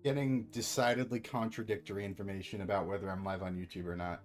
Getting decidedly contradictory information about whether I'm live on YouTube or not.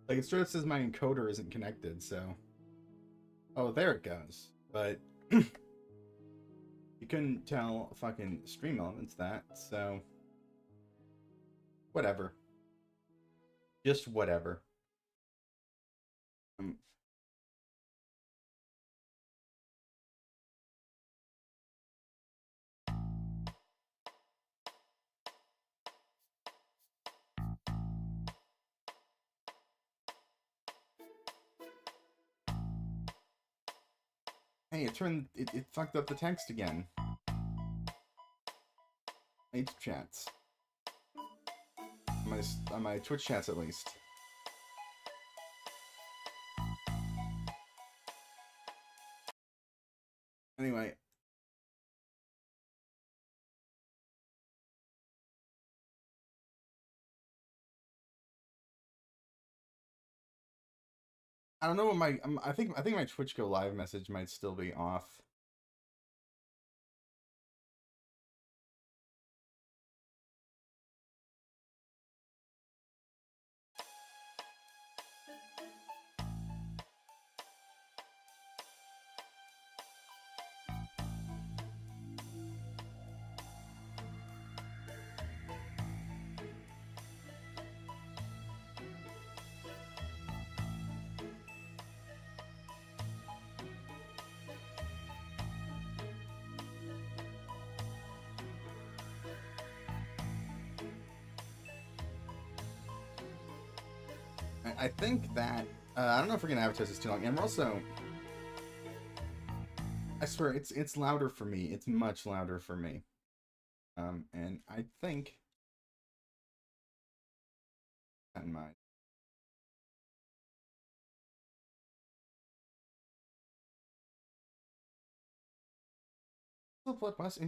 Like, it sort of says my encoder isn't connected, so... Oh, there it goes. But... you couldn't tell fucking Stream Elements that, so... Whatever. Just whatever. Hey, it fucked up the text again. H chats. On my Twitch chats, at least. Anyway. I don't know what my... I think my Twitch Go Live message might still be off. I think that... I don't know if we're going to advertise this too long. And we're also... I swear, it's louder for me. It's much louder for me. And I think... that in mind.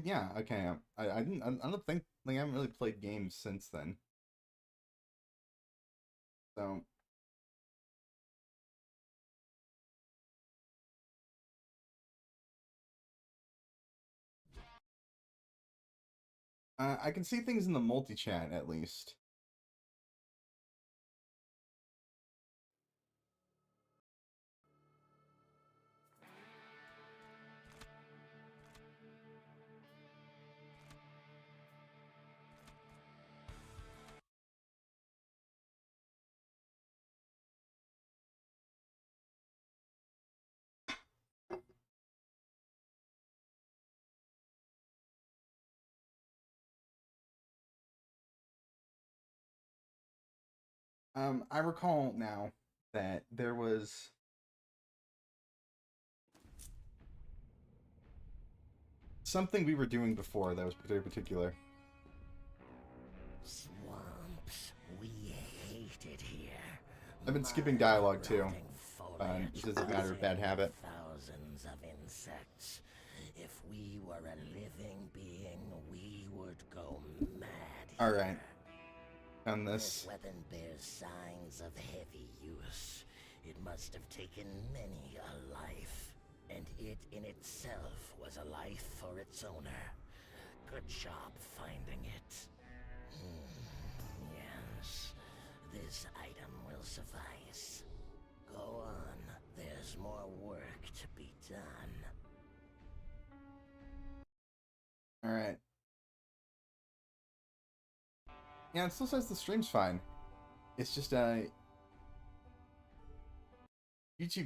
Yeah, okay. I don't think... Like, I haven't really played games since then. So... I can see things in the multi-chat, at least. I recall now that there was... something we were doing before that was very particular. Swamps, we hate it here. I've been skipping dialogue too. This is a matter of bad habit. Thousands of insects. If we were a living being, we would go mad. All right. On this. This weapon bears signs of heavy use. It must have taken many a life, and it in itself was a life for its owner. Good job finding it. Yes, this item will suffice. Go on, there's more work to be done. Alright. Yeah, it still says the stream's fine. It's just, YouTube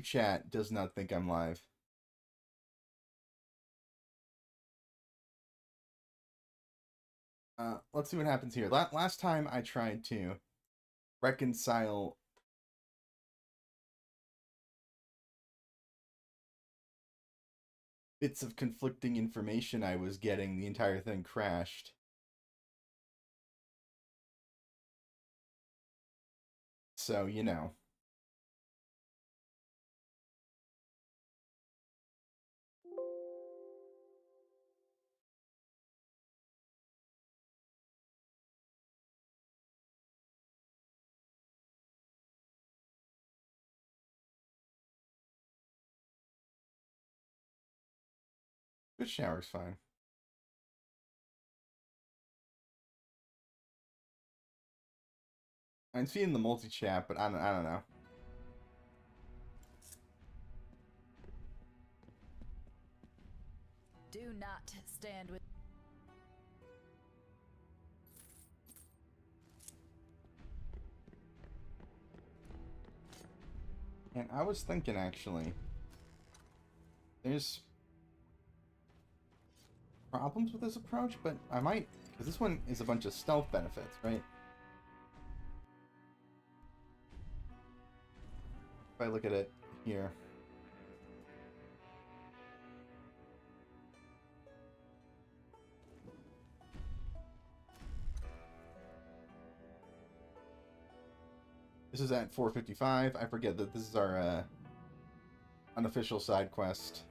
chat does not think I'm live. Let's see what happens here. Last time I tried to reconcile bits of conflicting information I was getting, the entire thing crashed. so you know. Good shower's fine. I'm seeing the multi-chat, but I don't know. Do not stand with. And I was thinking, actually, there's problems with this approach, but I might, because this one is a bunch of stealth benefits, right? If I look at it here. This is at 4:55. I forget that this is our unofficial side quest.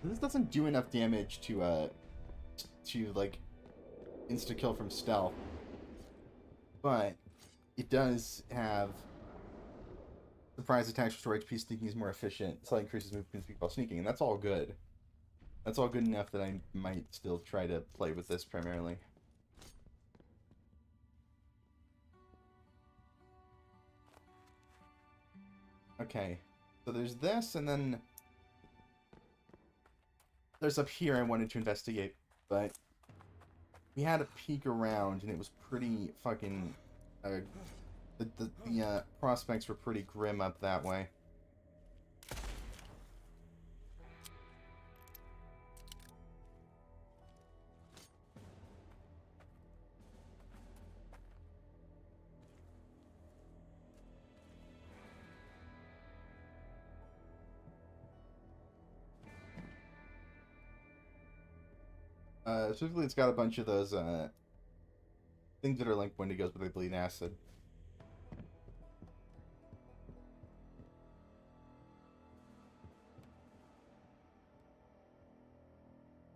This doesn't do enough damage to like insta kill from stealth, but it does have surprise attacks, restore HP, sneaking is more efficient, slightly increases movement speed while sneaking, and that's all good. That's all good enough that I might still try to play with this primarily. Okay, so there's this, and then there's up here I wanted to investigate, but we had a peek around, and it was pretty fucking... the prospects were pretty grim up that way. Specifically, it's got a bunch of those things that are like Wendigos, but they bleed acid.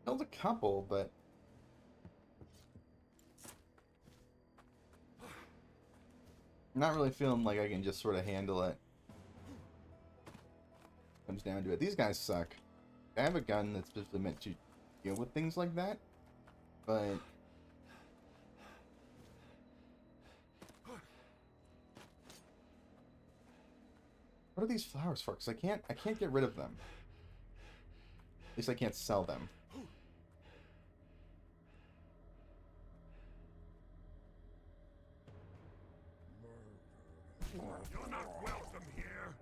Killed a couple, but I'm not really feeling like I can just sort of handle it. Comes down to it. These guys suck. I have a gun that's specifically meant to deal with things like that, but what are these flowers for? Because I can't get rid of them. At least I can't sell them. You're not welcome here.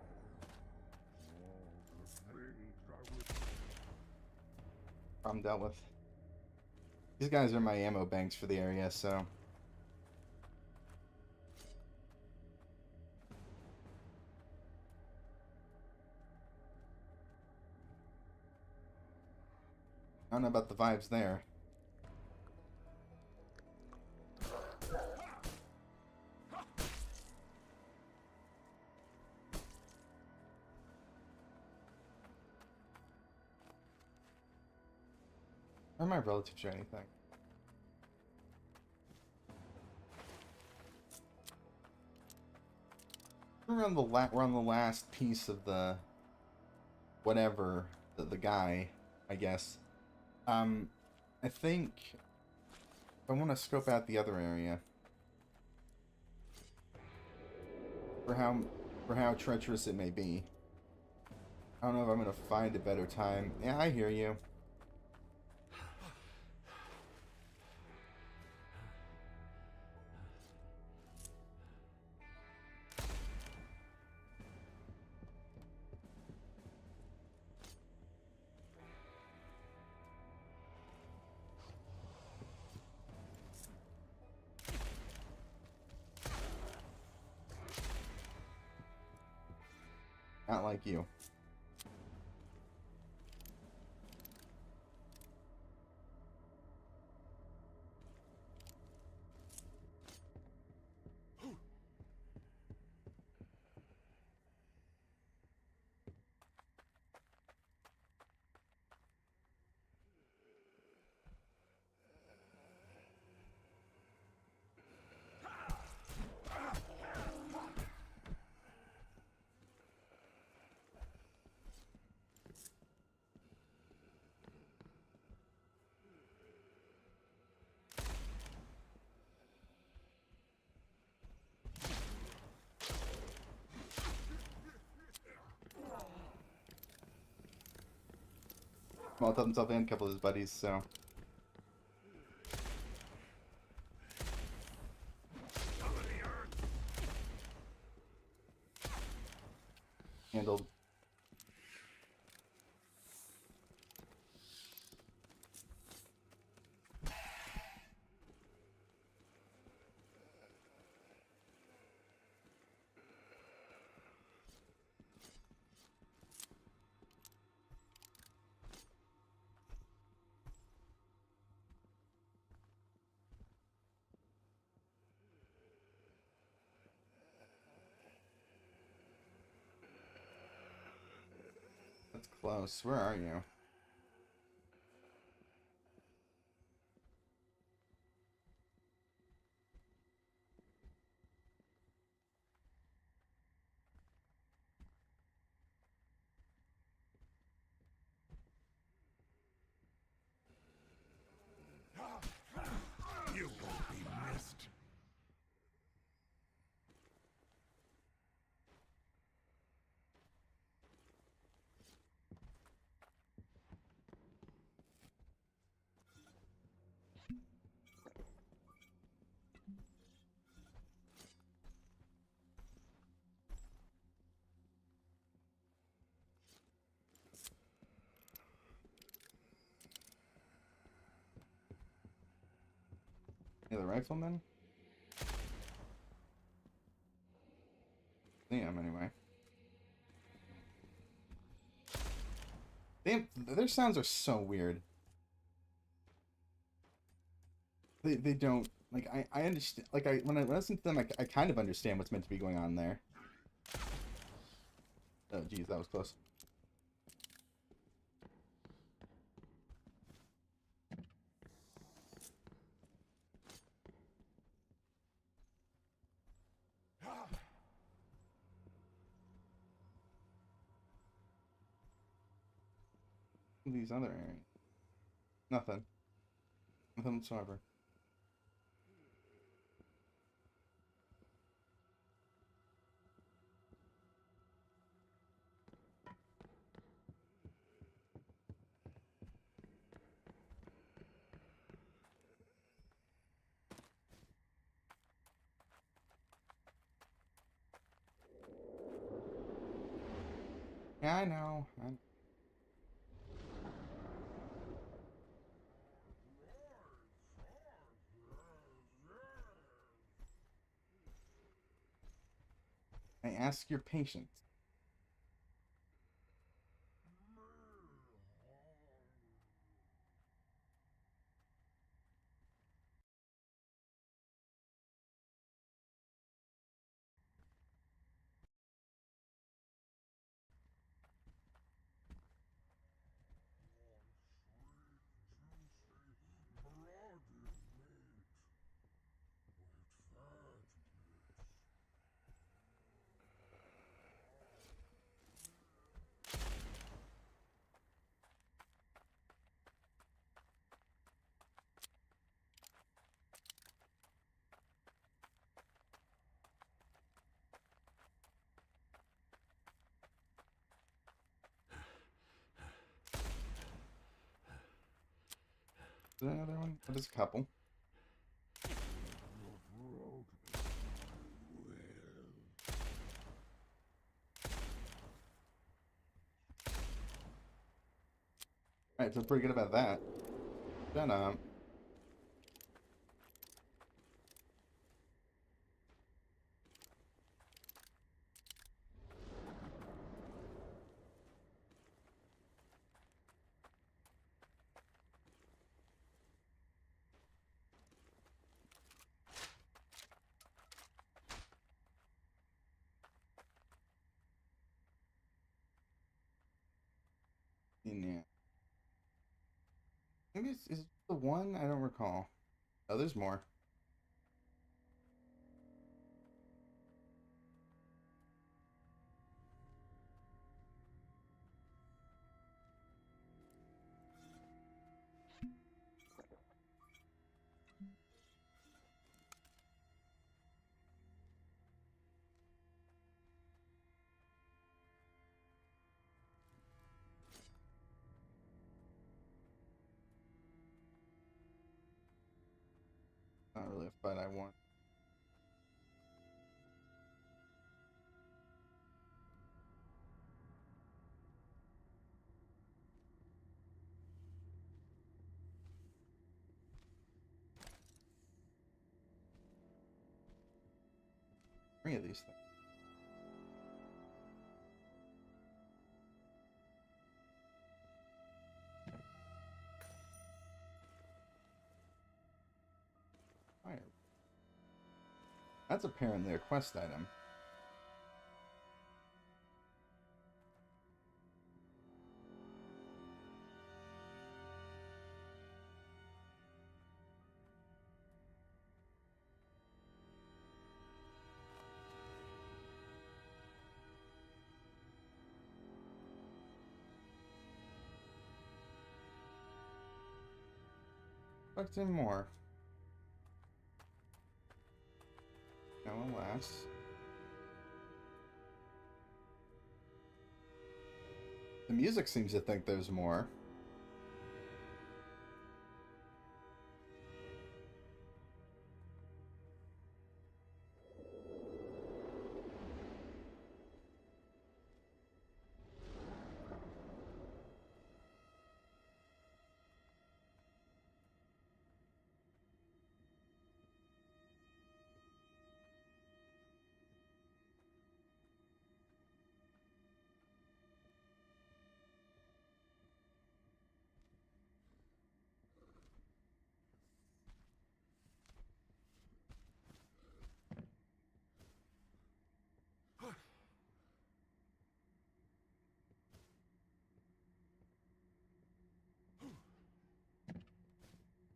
Problem dealt with. These guys are my ammo banks for the area, so. I don't know about the vibes there. Are my relatives or anything? We're on the last piece of the whatever the guy, I guess. I think I want to scope out the other area for how treacherous it may be. I don't know if I'm gonna find a better time. Yeah, I hear you. Not like you. Well, told himself and a couple of his buddies, so. Handled. That's close. Where are you? You won't be missed. Yeah, the rifleman? See him anyway. Damn, their sounds are so weird. They don't like I understand like when I listen to them I kind of understand what's meant to be going on there. Oh geez, that was close. These other areas. Nothing. Nothing whatsoever. Yeah, I know. I ask your patience. Is there another one? Oh, there's a couple. Alright, so pretty good about that. Shut up. Yeah. Maybe is it the one? I don't recall. Oh, there's more. Not really a fight I want. Three of these things. Fire. That's apparently a quest item. Fucked in more. No, alas. The music seems to think there's more.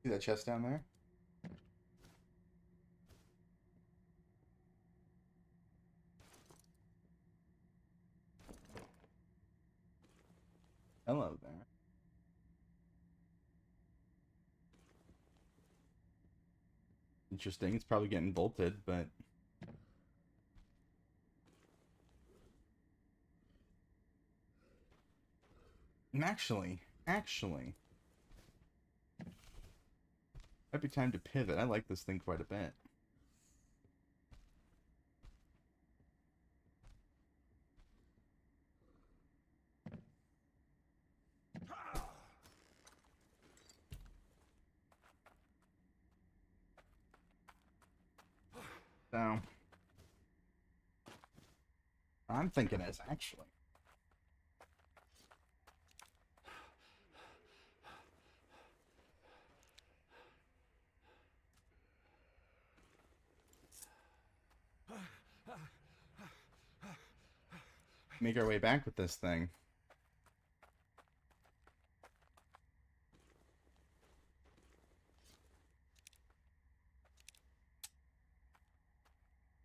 See that chest down there? Hello there. Interesting. It's probably getting bolted, but and actually, might be time to pivot. I like this thing quite a bit. So, I'm thinking is actually. Make our way back with this thing.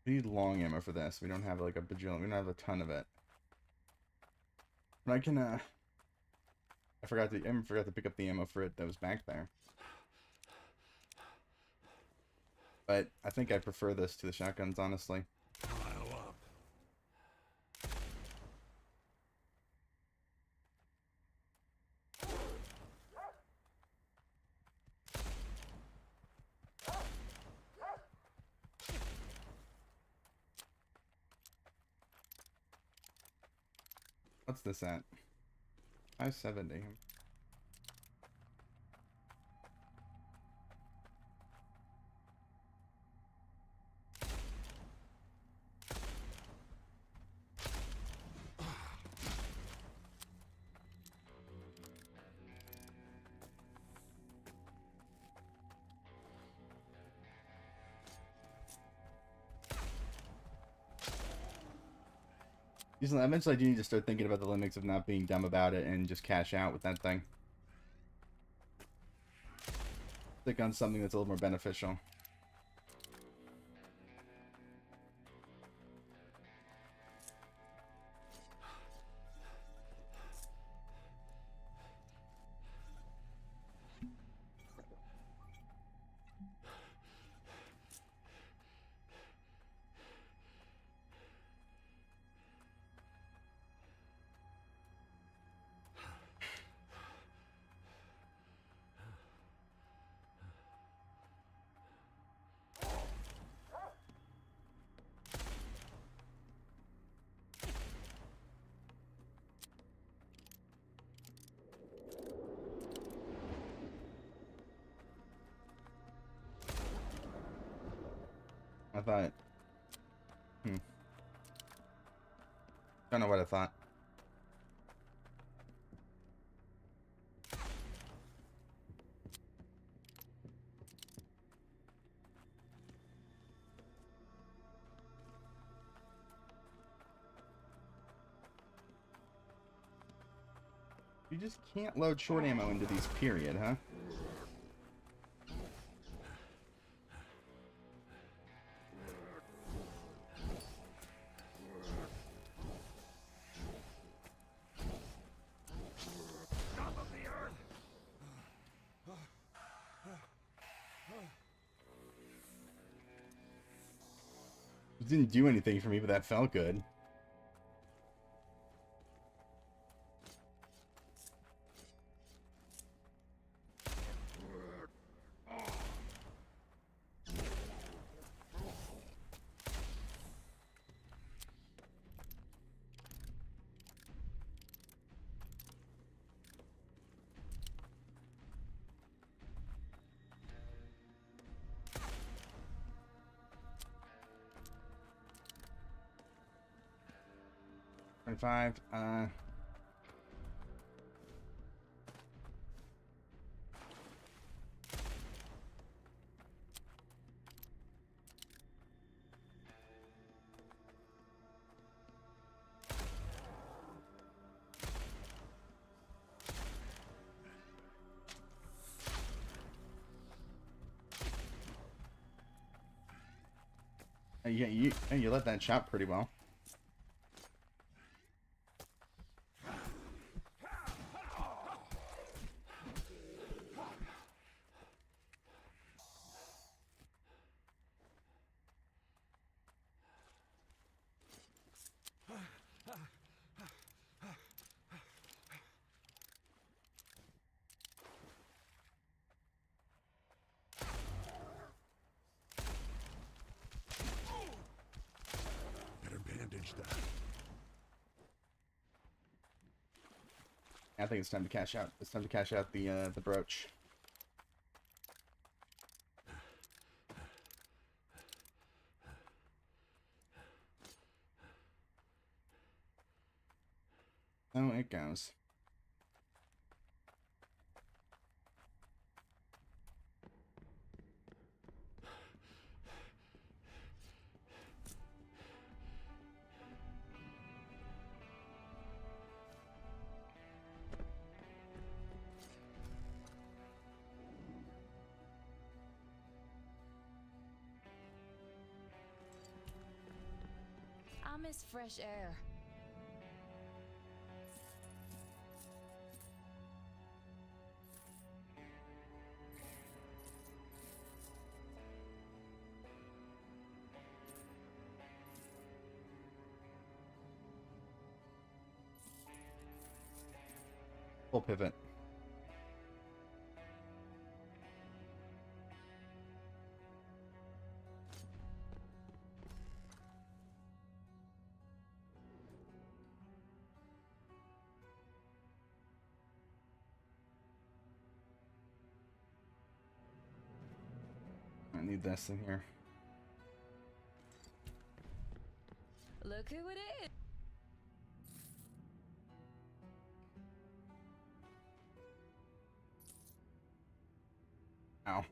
We need long ammo for this. We don't have like a bajillion. We don't have a ton of it. But I can, I forgot to pick up the ammo for it that was back there. But I think I prefer this to the shotguns, honestly. Pile up. What's this at? 570. Eventually, I do need to start thinking about the limits of not being dumb about it and just cash out with that thing. Stick on something that's a little more beneficial. I thought... Don't know what I thought. You just can't load short ammo into these, period, huh? It didn't do anything for me, but that felt good. Five. Yeah, you let that chop pretty well. That. I think it's time to cash out. It's time to cash out the brooch. Oh, it goes. I miss fresh air. Full pivot. I need this in here. Look who it is. Ow.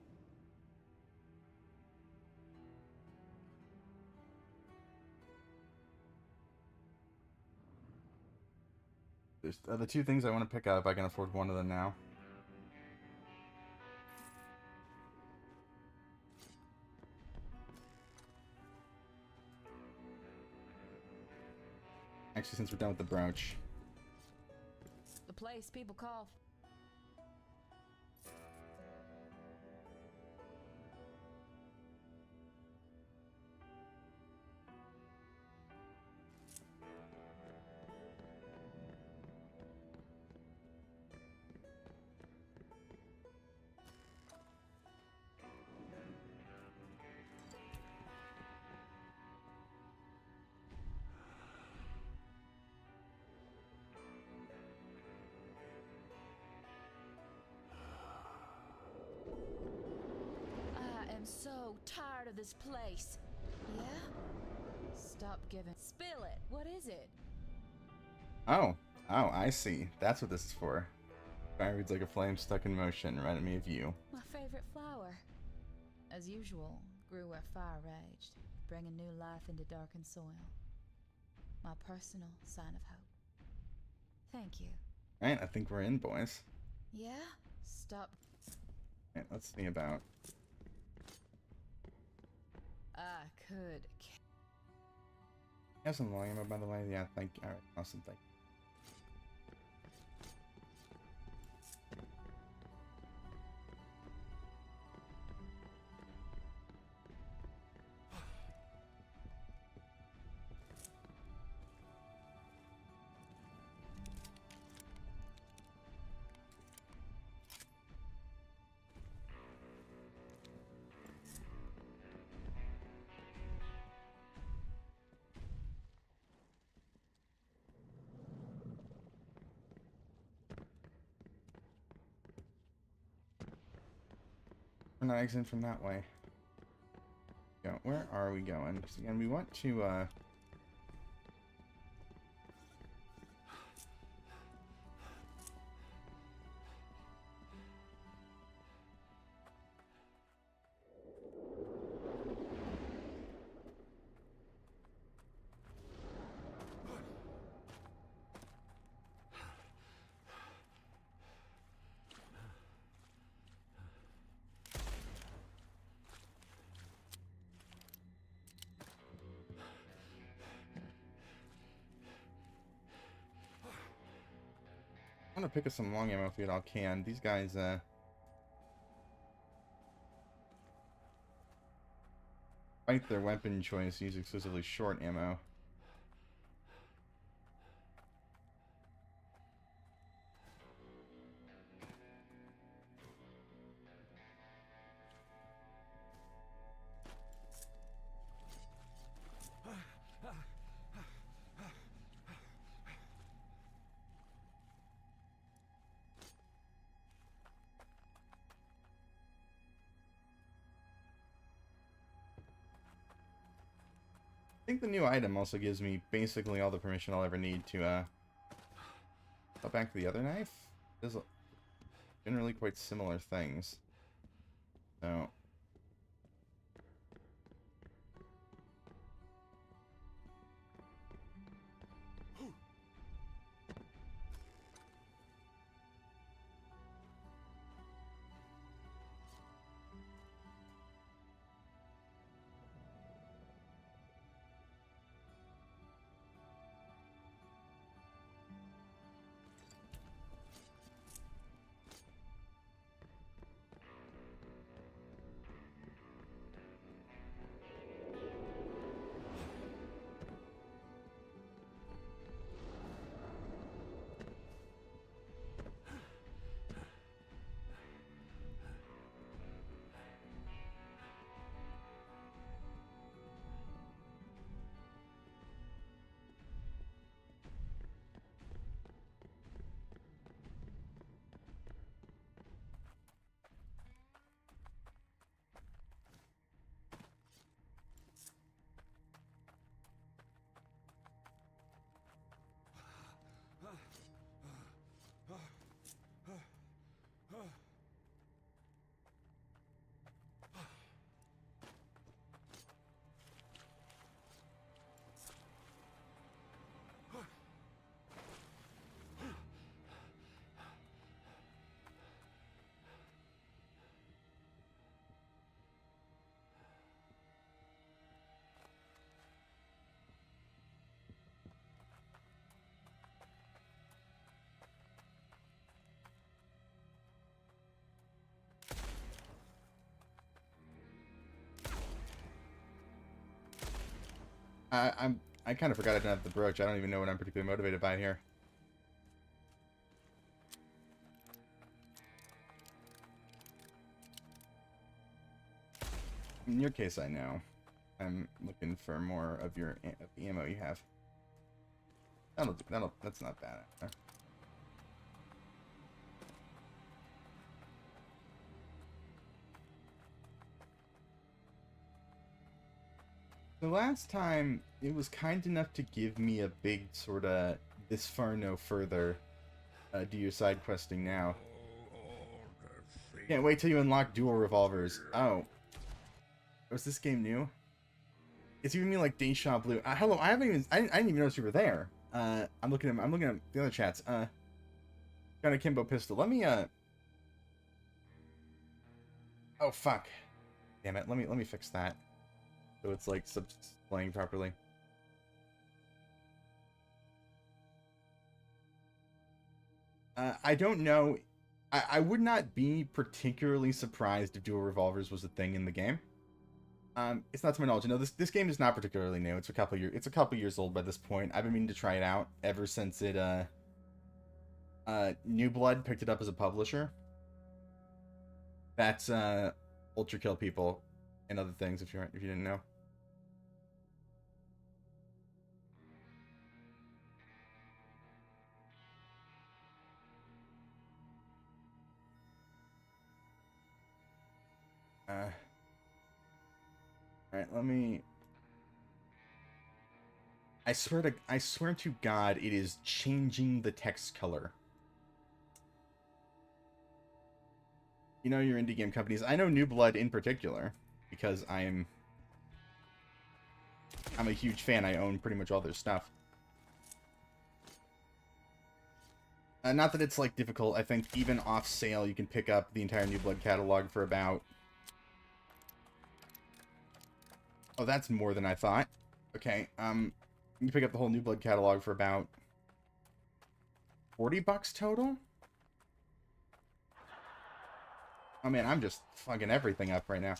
There's the two things I want to pick up. I can afford one of them now. Actually, since we're done with the brooch. The place people call. I am so tired of this place. Yeah? Stop giving. Spill it. What is it? Oh, I see. That's what this is for. Fire reads like a flame stuck in motion, reminding me of you. My favorite flower. As usual, grew where fire raged, bringing new life into darkened soil. My personal sign of hope. Thank you. Alright, I think we're in, boys. Yeah? Stop. Alright, let's see about... I could. You have some long ammo, by the way? Yeah, thank you. Alright, awesome, thank you. We're not exiting from that way. Go. Where are we going? Because again, we want to, I want to pick up some long ammo if we at all can. These guys, despite their weapon choice, use exclusively short ammo. I think the new item also gives me basically all the permission I'll ever need to, go back to the other knife. There's generally quite similar things. So... I kind of forgot I didn't have the brooch. I don't even know what I'm particularly motivated by here. In your case, I know. I'm looking for more of your of the ammo you have. That's not bad. The last time, it was kind enough to give me a big sort of this far no further. Do your side questing now. Can't wait till you unlock dual revolvers. Oh. Was this game new? It's giving me like Deja Blue. Hello, I didn't even notice you were there. I'm looking at the other chats. Got a Kimbo pistol. Let me oh fuck. Damn it. Let me fix that. So it's like playing properly. I don't know. I would not be particularly surprised if dual revolvers was a thing in the game. It's not to my knowledge. No, this game is not particularly new. It's a couple years old by this point. I've been meaning to try it out ever since it New Blood picked it up as a publisher. That's Ultra Kill people and other things if you didn't know. Alright, let me... I swear to God, it is changing the text color. You know your indie game companies. I know New Blood in particular, because I'm a huge fan. I own pretty much all their stuff. Not that it's, like, difficult. I think even off sale, you can pick up the entire New Blood catalog for about... Oh, that's more than I thought. Okay, you can pick up the whole New Blood catalog for about $40 total? Oh man, I'm just fucking everything up right now.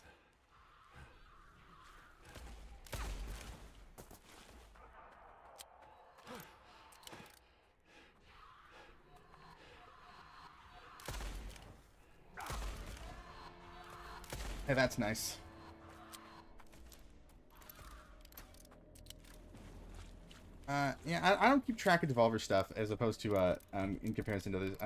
Hey, that's nice. Yeah, I don't keep track of Devolver stuff as opposed to, in comparison to others.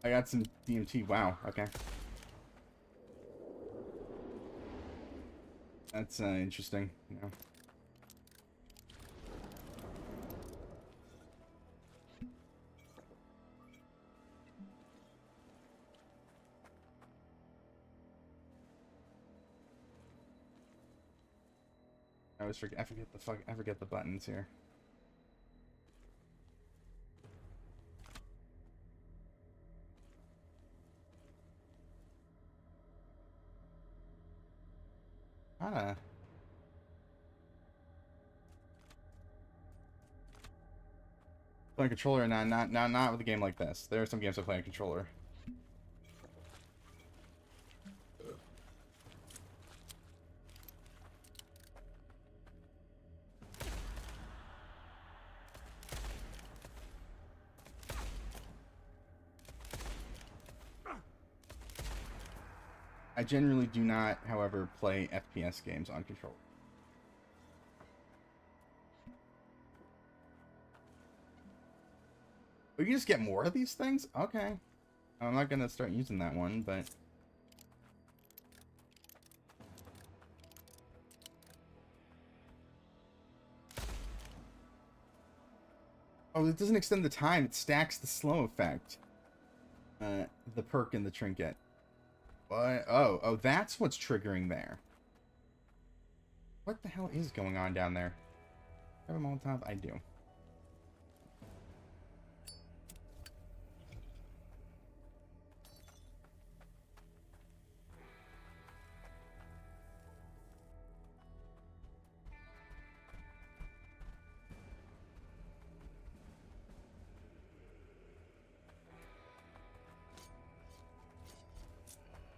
I got some DMT. Wow. Okay. That's interesting. You know. I forget the buttons here. Playing controller, not with a game like this. There are some games I play on controller. I generally do not, however, play FPS games on controller. We can just get more of these things? Okay. I'm not gonna start using that one, but... Oh, it doesn't extend the time. It stacks the slow effect. The perk and the trinket. What? Oh, that's what's triggering there. What the hell is going on down there? Have a Molotov? I do.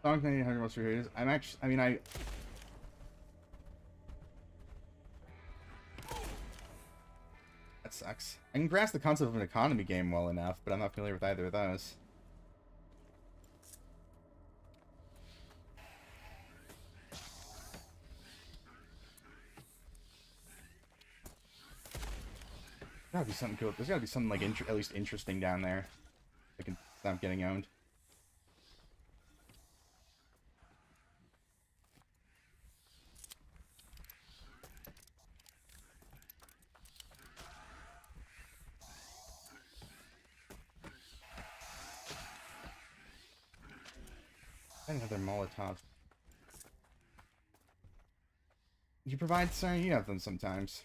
Song 900 most creators. I'm actually, I mean, that sucks. I can grasp the concept of an economy game well enough, but I'm not familiar with either of those. Gotta be something cool. There's gotta be something like at least interesting down there. I can stop getting owned. Another Molotov. You provide, sir? You have them sometimes.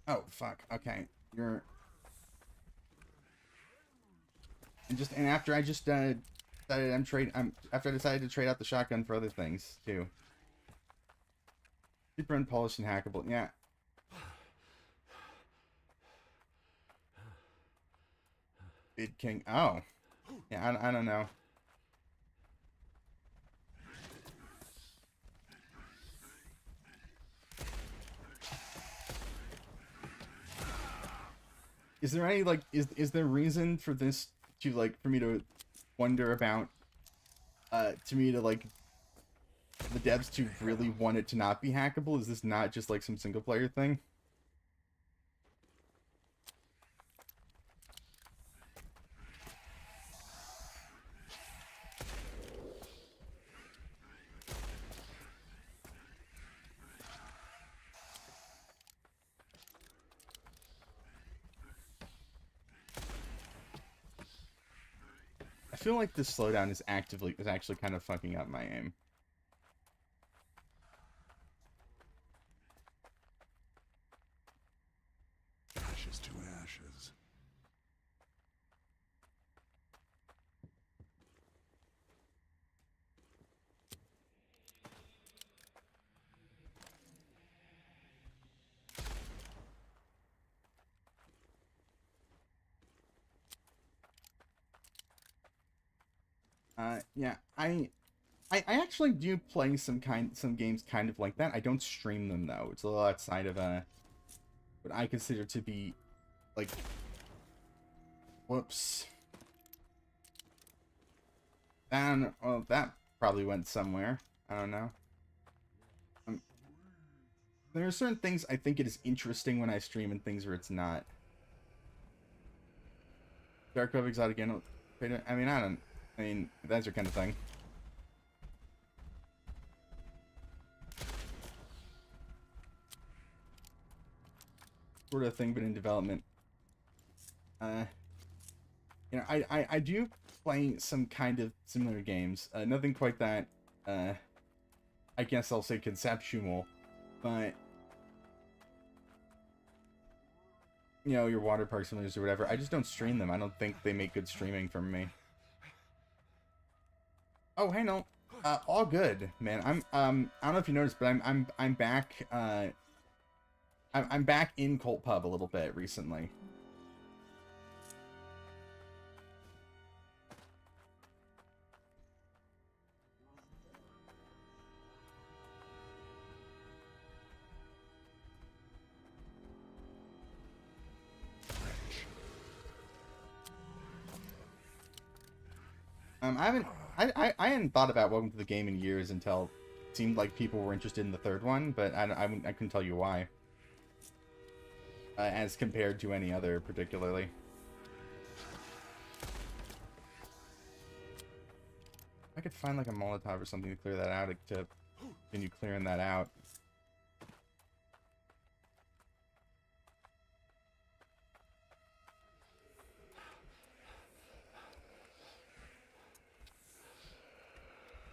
Oh, fuck. Okay. You're... And after I just, decided after I decided to trade out the shotgun for other things, too. Super unpolished and hackable. Yeah. Bid King. Oh. Yeah, I don't know. Is there any, like, is there reason for this to, like, for me to wonder about, to me to, like, the devs to really want it to not be hackable? Is this not just, like, some single-player thing? I feel like this slowdown is actually kind of fucking up my aim. Ashes to ashes. Yeah, I actually do play some games kind of like that. I don't stream them though. It's a little outside of what I consider to be like, whoops. Well, that probably went somewhere. I don't know. There are certain things I think it is interesting when I stream and things where it's not. Dark Web Exotic Animal. I mean, that's your kind of thing. Sort of thing, but in development. You know, I do play some kind of similar games. Nothing quite that, I guess I'll say conceptual, but, you know, your water park simulators or whatever, I just don't stream them. I don't think they make good streaming for me. Oh, hey, no. All good, man. I don't know if you noticed, but I'm back, I'm back in Cult Pub a little bit recently. I hadn't thought about Welcome to the Game in years until it seemed like people were interested in the third one, but I couldn't tell you why. As compared to any other, particularly. I could find like a Molotov or something to clear that out, to continue clearing that out.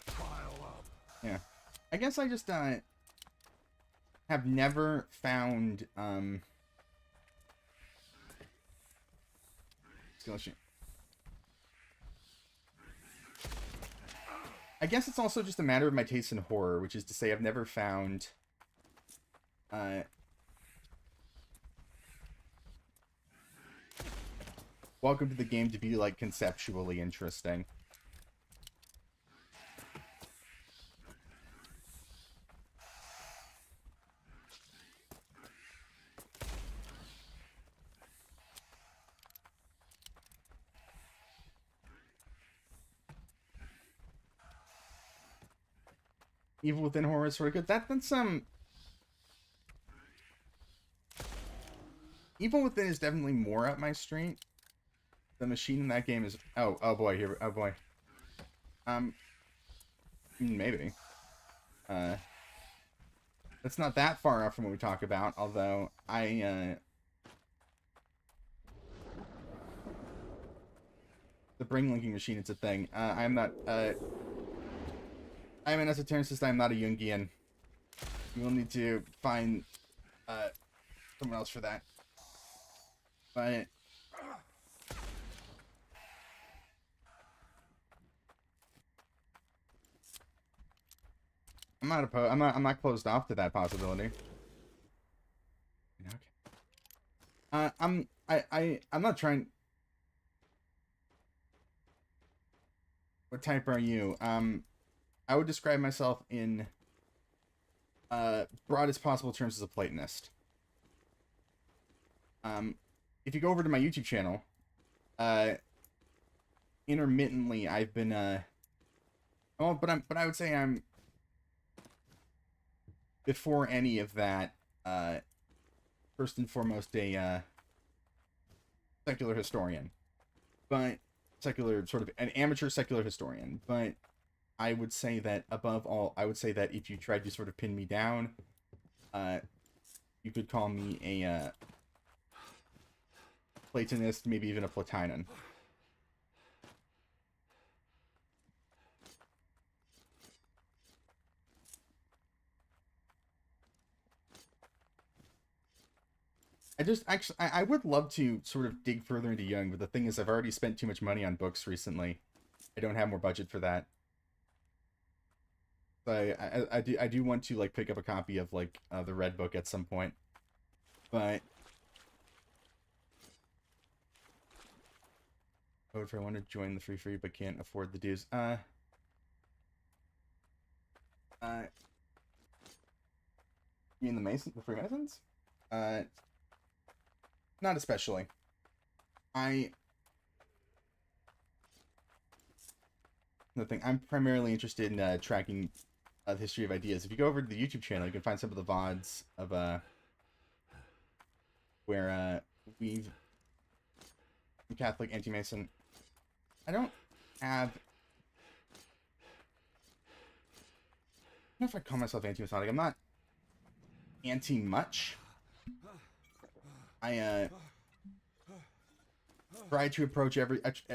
Trial guess I just have never found I guess it's also just a matter of my taste in horror, which is to say I've never found Welcome to the Game to be like conceptually interesting. Evil Within horror is sort of good. That's Evil Within is definitely more up my street. The machine in that game is oh boy, here, oh boy. Maybe. That's not that far off from what we talk about, although the brain linking machine, it's a thing. I'm not I'm an esotericist, I'm not a Jungian. You will need to find someone else for that. But I'm not opposed. I'm not closed off to that possibility. Okay. I'm not trying. What type are you? I would describe myself in broadest possible terms as a Platonist. If you go over to my YouTube channel, intermittently I've been but I would say I'm, before any of that, first and foremost a secular historian, but secular, sort of an amateur secular historian. But I would say that above all, I would say that if you tried to sort of pin me down, you could call me a Platonist, maybe even a Plotinon. I would love to sort of dig further into Jung, but the thing is I've already spent too much money on books recently. I don't have more budget for that. So I do want to like pick up a copy of like the Red Book at some point. But oh, if I want to join the free but can't afford the dues. You mean the Freemasons? Not especially. I'm primarily interested in tracking the history of ideas. If you go over to the YouTube channel, you can find some of the VODs of where we've Catholic, anti-Mason. I don't know if I call myself anti-Masonic. I'm not anti-much. I try to approach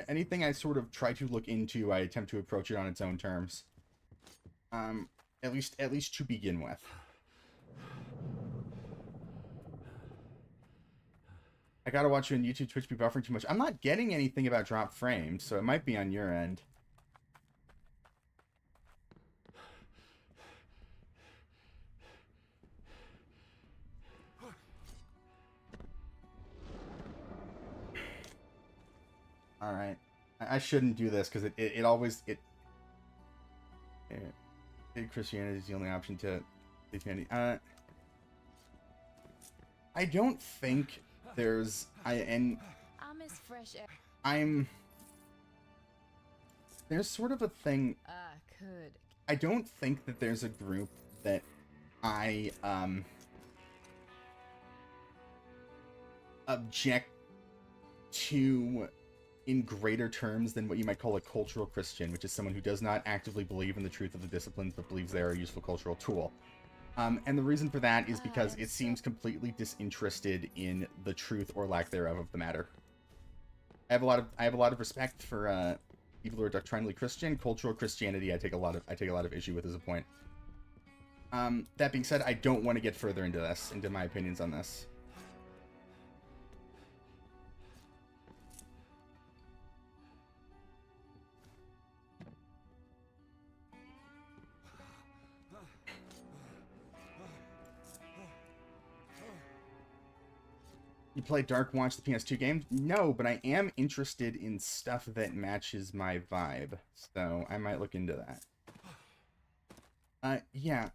anything I sort of try to look into, I attempt to approach it on its own terms. At least to begin with. I gotta watch you on YouTube. Twitch be buffering too much. I'm not getting anything about dropped frames, so it might be on your end. Alright. I shouldn't do this, because it always... Christianity is the only option to Christianity. I don't think there's... There's sort of a thing... I don't think that there's a group that I, object to in greater terms than what you might call a cultural Christian, which is someone who does not actively believe in the truth of the disciplines, but believes they are a useful cultural tool. And the reason for that is because it seems completely disinterested in the truth or lack thereof of the matter. I have a lot of respect for people who are doctrinally Christian. Cultural Christianity, I take a lot of issue with as a point. That being said, I don't want to get further into this, into my opinions on this. You play Dark Watch, the PS2 game? No, but I am interested in stuff that matches my vibe, so I might look into that. Yeah.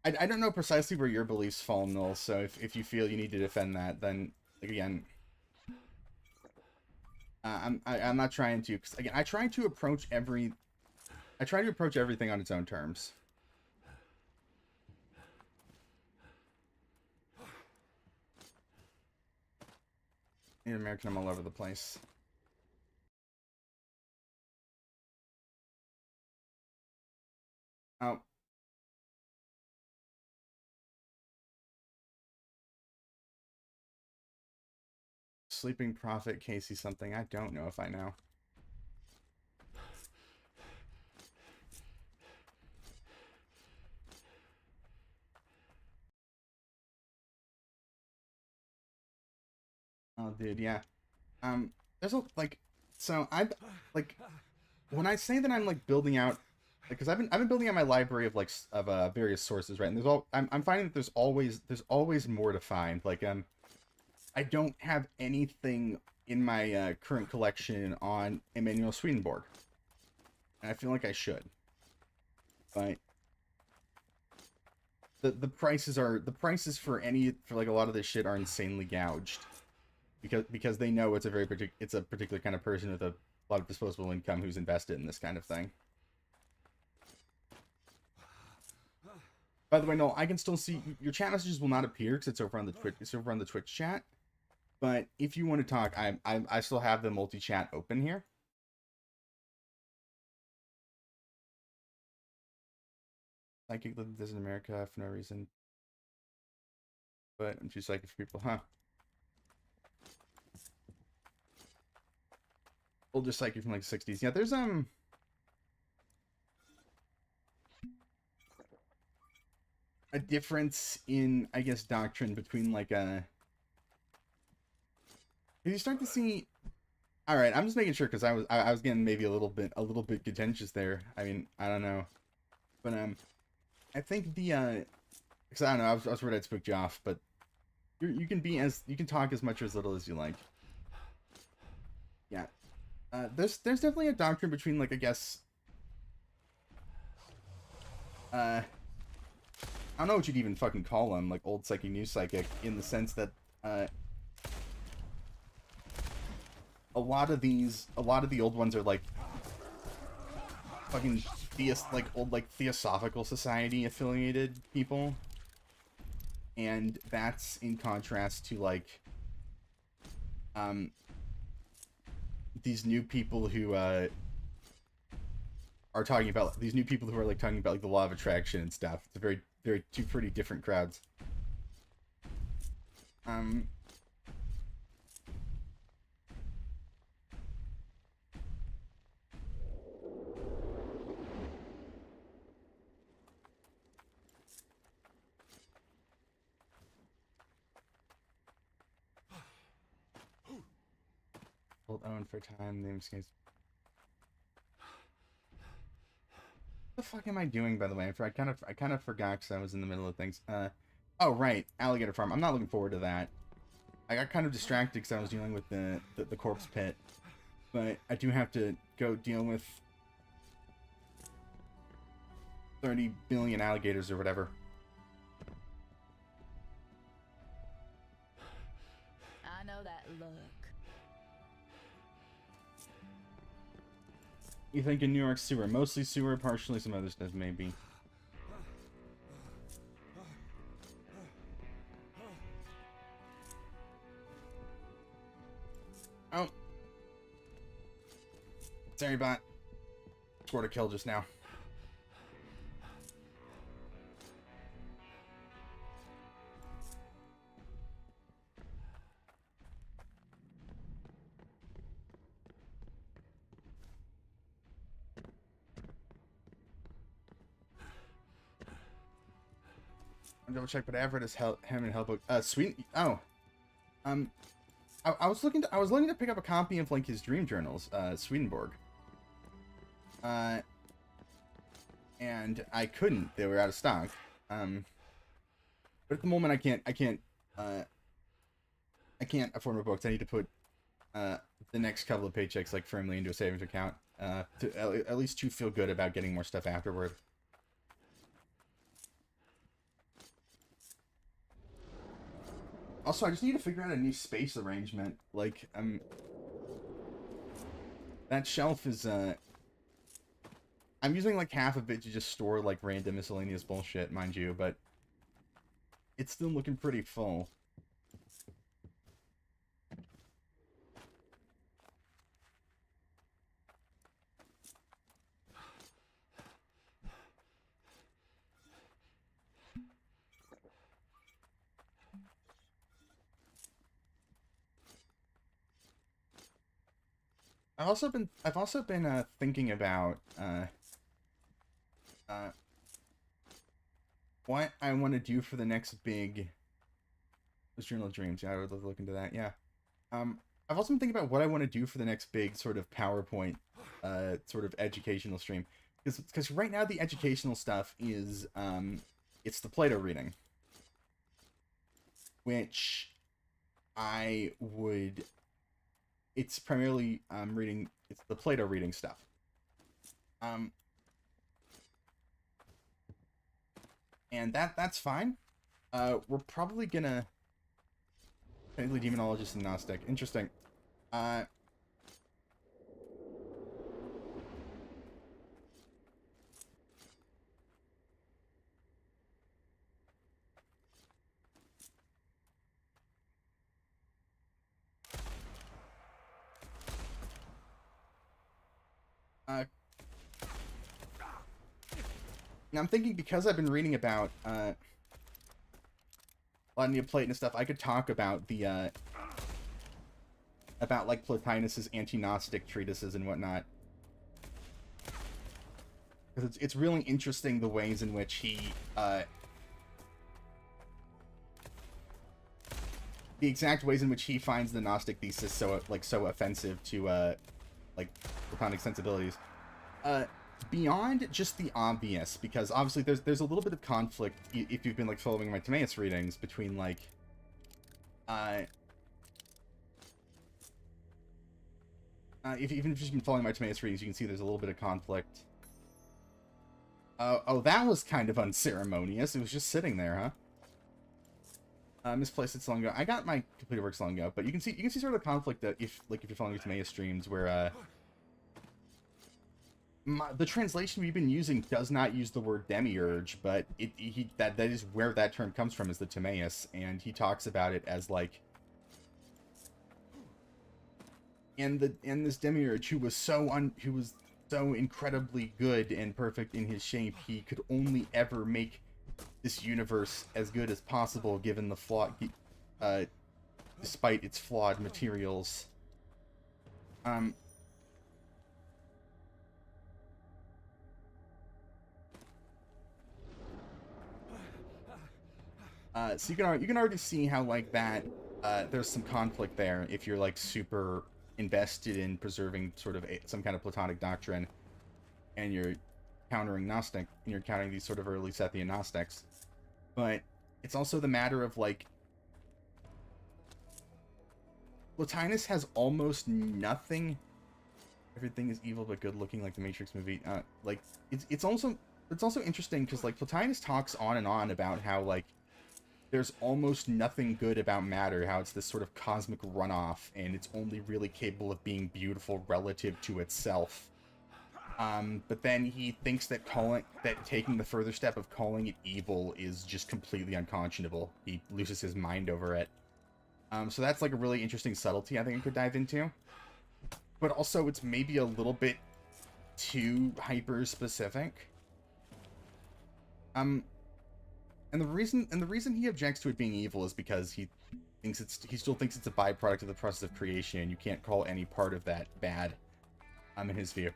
I don't know precisely where your beliefs fall, Null, so if you feel you need to defend that, then, again, I'm not trying to, because, again, I try to approach everything on its own terms. In American, I'm all over the place. Oh. Sleeping Prophet, Casey something. I don't know if I know. Oh, dude, yeah. There's a, like, so I'm, like, when I say that I'm, like, building out, because I've been building out my library of, like, various sources, right? And I'm finding that there's always more to find. Like, I don't have anything in my current collection on Emanuel Swedenborg, and I feel like I should. But the prices for like a lot of this shit are insanely gouged, because they know it's a particular kind of person with a lot of disposable income who's invested in this kind of thing. By the way, no, I can still see your chat messages will not appear because it's over on the Twitch. It's over on the Twitch chat. But if you want to talk, I still have the multi-chat open here. Psychic living this in America for no reason. But I'm too psychic for people, huh? Older psychic from like the 60s. Yeah, there's a difference in, I guess, doctrine between like you start to see. All right, I'm just making sure because I was getting maybe a little bit contentious there. I mean, I don't know, but I think the because I don't know, I was worried I'd spook you off, but you can talk as much or as little as you like. Yeah, there's definitely a doctrine between, like, I guess, I don't know what you'd even fucking call them, like old psychic, new psychic, in the sense that a lot of the old ones are like fucking old Theosophical Society affiliated people, and that's in contrast to like these new people who are talking about like the law of attraction and stuff. It's a very two pretty different crowds. Hold on for time. Name escapes. What the fuck am I doing, by the way? I kind of forgot because I was in the middle of things. Oh right, alligator farm. I'm not looking forward to that. I got kind of distracted because I was dealing with the corpse pit, but I do have to go deal with 30 billion alligators or whatever. I know that look. You think in New York sewer? Mostly sewer, partially some other stuff, maybe. Oh. Sorry, bot. Scored a kill just now. double check, but Everett is him and Hellbook. Sweet. Oh, I was looking to pick up a copy of like his dream journals, Swedenborg. And I couldn't. They were out of stock. But at the moment, I can't afford my books. I need to put the next couple of paychecks like firmly into a savings account to at least to feel good about getting more stuff afterward. Also, I just need to figure out a new space arrangement. Like, that shelf is, I'm using like half of it to just store like random miscellaneous bullshit, mind you, but it's still looking pretty full. I've also been thinking about what I want to do for the next big Journal of Dreams. Yeah, I would love to look into that. Yeah. I've also been thinking about what I want to do for the next big sort of PowerPoint sort of educational stream. Because right now the educational stuff is it's the Plato reading, which it's primarily it's the Plato reading stuff. And that's fine. We're probably gonna technically demonologist and Gnostic. Interesting. Now I'm thinking, because I've been reading about a lot of Neoplaton and stuff, I could talk about the about like Plotinus's anti-Gnostic treatises and whatnot. Because it's really interesting the ways in which he the exact ways in which he finds the Gnostic thesis so offensive to like Platonic sensibilities. Beyond just the obvious, because obviously there's a little bit of conflict if you've been like following my Timaeus readings between like even if you've been following my Timaeus readings, you can see there's a little bit of conflict. Oh, that was kind of unceremonious. It was just sitting there, huh? Misplaced it so long ago. I got my completed works long ago, but you can see sort of the conflict that if you're following the Timaeus streams where the translation we've been using does not use the word demiurge, but that is where that term comes from, is the Timaeus, and he talks about it as like, and this demiurge who was so incredibly good and perfect in his shape, he could only ever make this universe as good as possible given the flaw, despite its flawed materials. So you can already see how like that there's some conflict there if you're like super invested in preserving sort of some kind of Platonic doctrine, and you're countering Gnostic, and you're countering these sort of early Sethian Gnostics. But it's also the matter of like Plotinus has almost nothing. Everything is evil but good looking, like the Matrix movie. Like it's also interesting because like Plotinus talks on and on about how like there's almost nothing good about matter, how it's this sort of cosmic runoff, and it's only really capable of being beautiful relative to itself. But then he thinks that taking the further step of calling it evil is just completely unconscionable. He loses his mind over it. So that's like a really interesting subtlety I think I could dive into. But also it's maybe a little bit too hyper-specific. And the reason he objects to it being evil is because he still thinks it's a byproduct of the process of creation, and you can't call any part of that bad, in his view.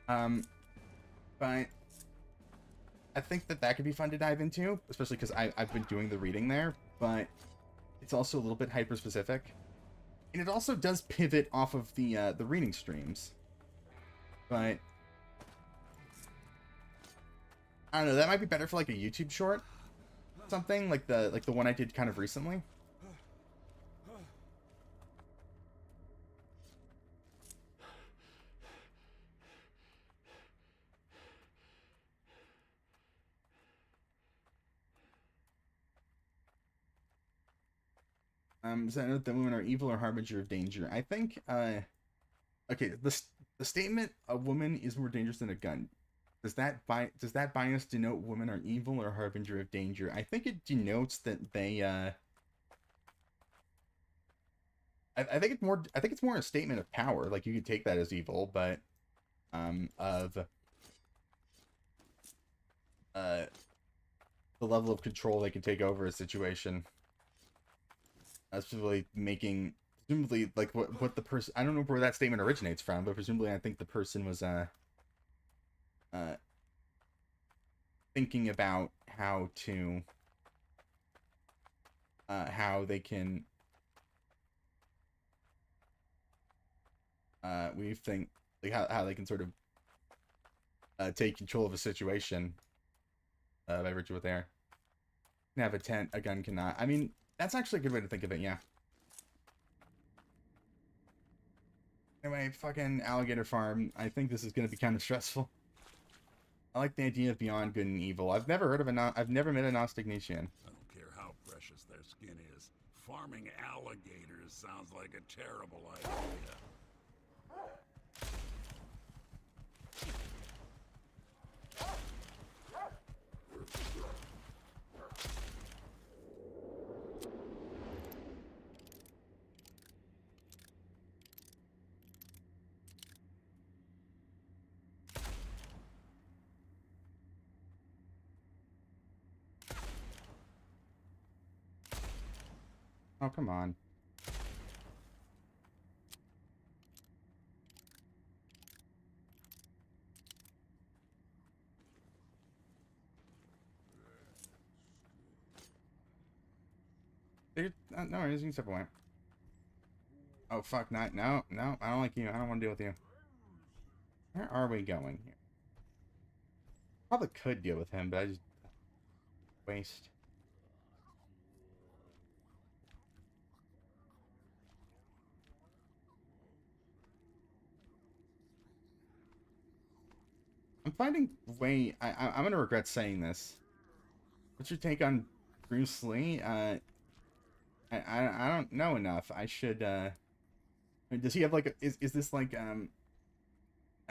But I think that could be fun to dive into, especially because I've been doing the reading there, but it's also a little bit hyper-specific. And it also does pivot off of the reading streams. But I don't know, that might be better for like a YouTube short. Something like the one I did kind of recently. Does that note that women are evil or harbinger of danger? I think, okay, the statement a woman is more dangerous than a gun. Does that bias denote women are evil or harbinger of danger? I think it denotes that they, I think it's more a statement of power. Like, you could take that as evil, but, of, the level of control they can take over a situation. Presumably making, presumably, like, what the person, I don't know where that statement originates from, but presumably I think the person was, thinking about how to, how they can, we think, like, how they can sort of, take control of a situation, by virtue of what they are. Can have a tent, a gun cannot. I mean, that's actually a good way to think of it, yeah. Anyway, fucking alligator farm. I think this is going to be kind of stressful. I like the idea of beyond good and evil. I've never heard of I've never met a Gnostic Nietzschean. I don't care how precious their skin is. Farming alligators sounds like a terrible idea. Oh, come on. Dude, no worries, you can step away. Oh, fuck, no, I don't like you. I don't want to deal with you. Where are we going here? Probably could deal with him, but I just... waste. I'm finding way... I'm gonna regret saying this. What's your take on Bruce Lee? I don't know enough. I should, I mean, does he have, like, is this, like, I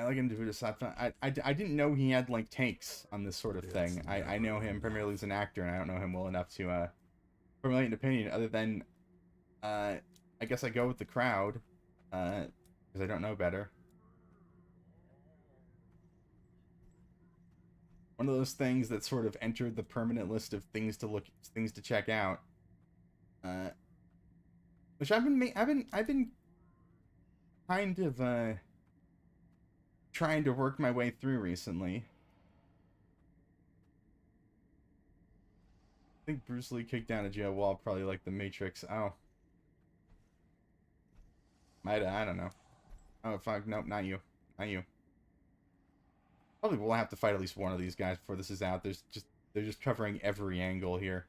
like him to do this. I didn't know he had, like, takes on this sort of thing. I know him primarily as an actor, and I don't know him well enough to, formulate an opinion, other than, I guess I go with the crowd, because I don't know better. One of those things that sort of entered the permanent list of things to check out. Which I've been kind of, trying to work my way through recently. I think Bruce Lee kicked down a jail wall, probably like the Matrix. Oh. I don't know. Oh, fuck, nope, not you. Not you. Probably will have to fight at least one of these guys before this is out. They're just covering every angle here.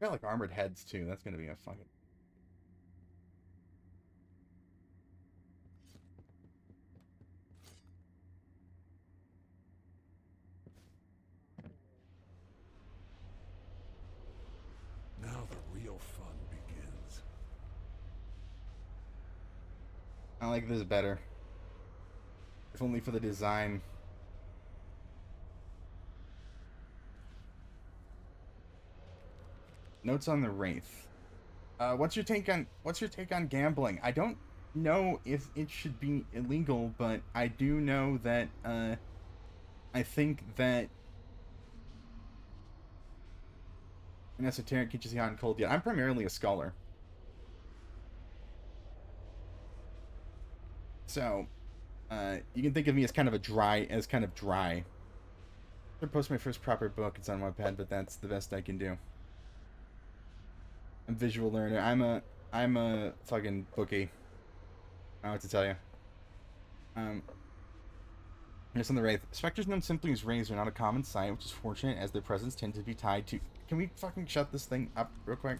Got like armored heads too. That's gonna be a fucking... Now the real fun begins. I like this better. If only for the design. Notes on the Wraith. What's your take on gambling? I don't know if it should be illegal, but I do know that I think that An esoteric keeps you hot and cold. Yeah, I'm primarily a scholar. So, you can think of me as kind of dry. I should post my first proper book. It's on Wattpad, but that's the best I can do. I'm a visual learner. I'm a fucking bookie. I don't know what to tell you. Here's on the Wraith. Spectres known simply as Wraiths are not a common sight, which is fortunate as their presence tends to be tied to... Can we fucking shut this thing up real quick?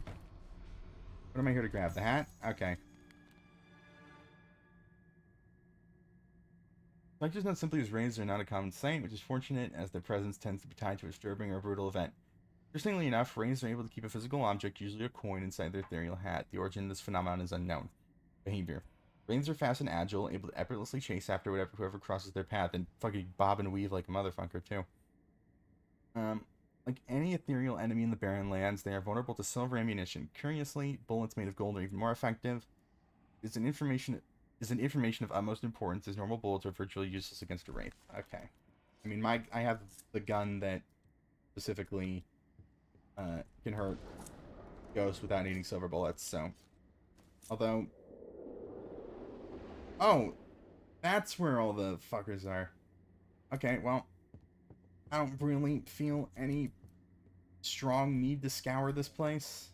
What am I here to grab? The hat? Okay. Spectres known simply as Wraiths are not a common sight, which is fortunate as their presence tends to be tied to a disturbing or brutal event. Interestingly enough, Wraiths are able to keep a physical object, usually a coin, inside their ethereal hat. The origin of this phenomenon is unknown. Behavior. Wraiths are fast and agile, able to effortlessly chase after whoever crosses their path, and fucking bob and weave like a motherfucker, too. Like any ethereal enemy in the Barren Lands, they are vulnerable to silver ammunition. Curiously, bullets made of gold are even more effective. Is an information of utmost importance, as normal bullets are virtually useless against a Wraith. Okay. I mean, I have the gun that specifically can hurt ghosts without needing silver bullets, so... Although... Oh! That's where all the fuckers are. Okay, well... I don't really feel any strong need to scour this place.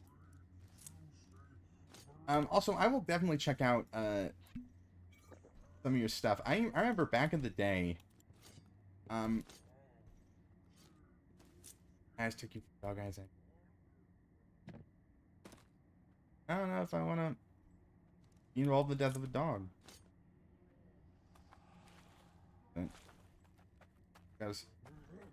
Also, I will definitely check out some of your stuff. I remember back in the day... I just took you dog eyes in. I don't know if I want to involve the death of a dog. Because I will show you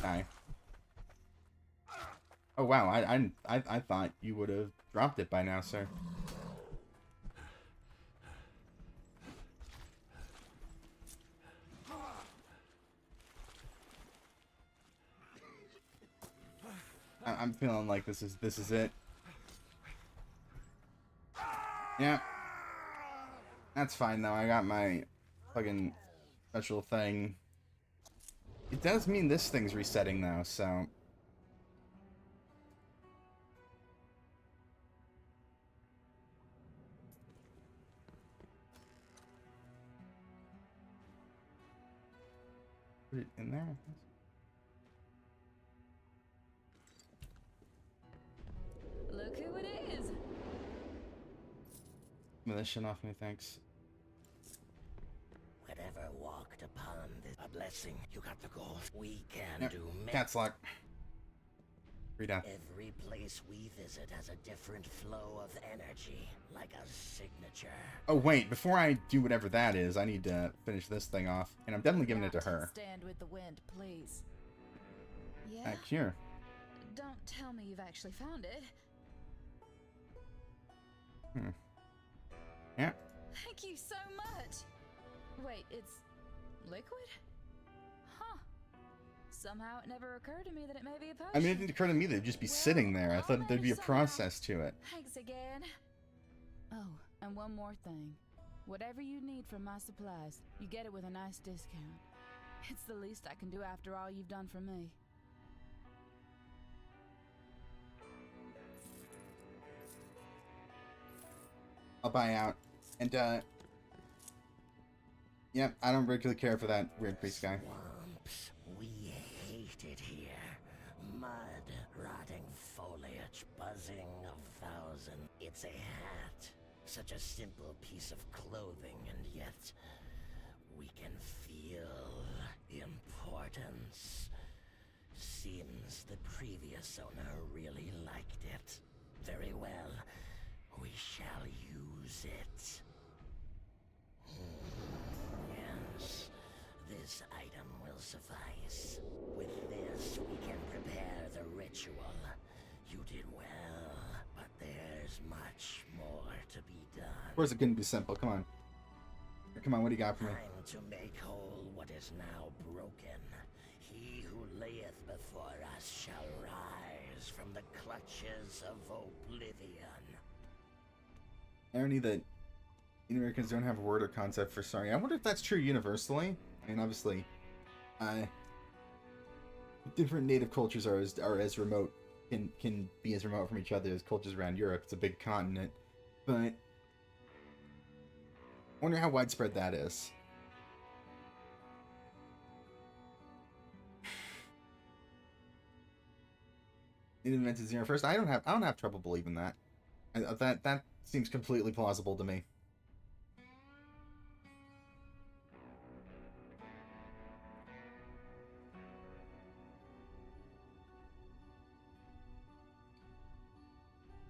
die. Oh wow, I thought you would have dropped it by now, sir. I'm feeling like this is it. Yeah. That's fine though. I got my fucking special thing. It does mean this thing's resetting though, so. Put it in there. Look who it is! Some of this shit off me, thanks. Whatever walked upon this, a blessing. You got the gold. We can Yep. do Cat's luck. Free death. Every place we visit has a different flow of energy, like a signature. Oh wait, before I do whatever that is, I need to finish this thing off, and I'm definitely giving it to her. Stand with the wind, please. Yeah? Back here. Don't tell me you've actually found it. Yeah. Thank you so much. Wait, it's liquid? Huh. Somehow it never occurred to me that it may be a potion. I mean, it didn't occur to me that it'd just be sitting there. I thought there'd be a process to it. Thanks again. Oh, and one more thing. Whatever you need from my supplies, you get it with a nice discount. It's the least I can do after all you've done for me. I'll buy out. And, yep, I don't particularly care for that weird priest guy. Swamps. We hate it here. Mud, rotting foliage, buzzing of thousand. It's a hat. Such a simple piece of clothing, and yet we can feel importance. Seems the previous owner really liked it. Very well. We shall use it. Yes, this item will suffice. With this, we can prepare the ritual. You did well, but there's much more to be done. Of course it couldn't be simple. Come on. Come on, what do you got for me? Time to make whole is now broken. He who layeth before us shall rise from the clutches of oblivion. Irony that Americans don't have a word or concept for sorry. I wonder if that's true universally. I mean, obviously, different native cultures are as remote, can be as remote from each other as cultures around Europe. It's a big continent, but I wonder how widespread that is. It invented zero first. I don't have trouble believing that. That seems completely plausible to me.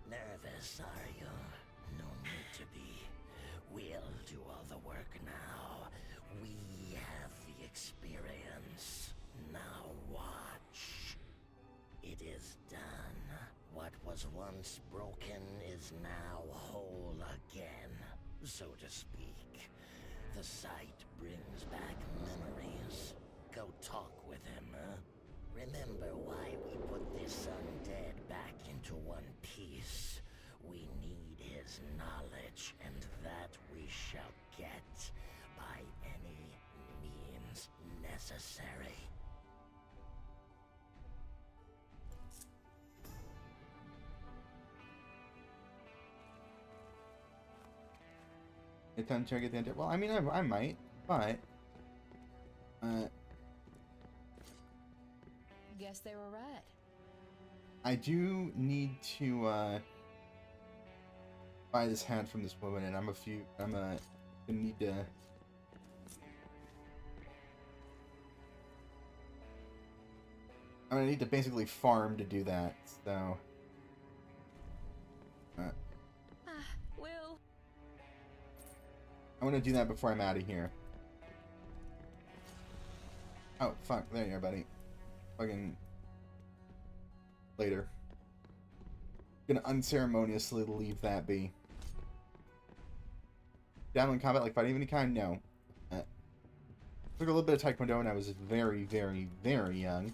Nervous, are you? No need to be. We'll do all the work now. We have the experience. Now watch. It is done. What was once broken is now whole again, so to speak. The sight brings back memories. Go talk with him, huh? Remember why we put this undead back into one piece. We need his knowledge, and that we shall get by any means necessary. Time to get the undead. Well, I mean, I might, but Guess they were right. I do need to buy this hat from this woman, and I'm gonna need to. I'm gonna need to basically farm to do that. So. Will. I want to do that before I'm out of here. Oh, fuck. There you are, buddy. Fucking... Later. Gonna unceremoniously leave that be. Down in combat, like fighting of any kind? No. Took a little bit of Taekwondo when I was very, very, very young.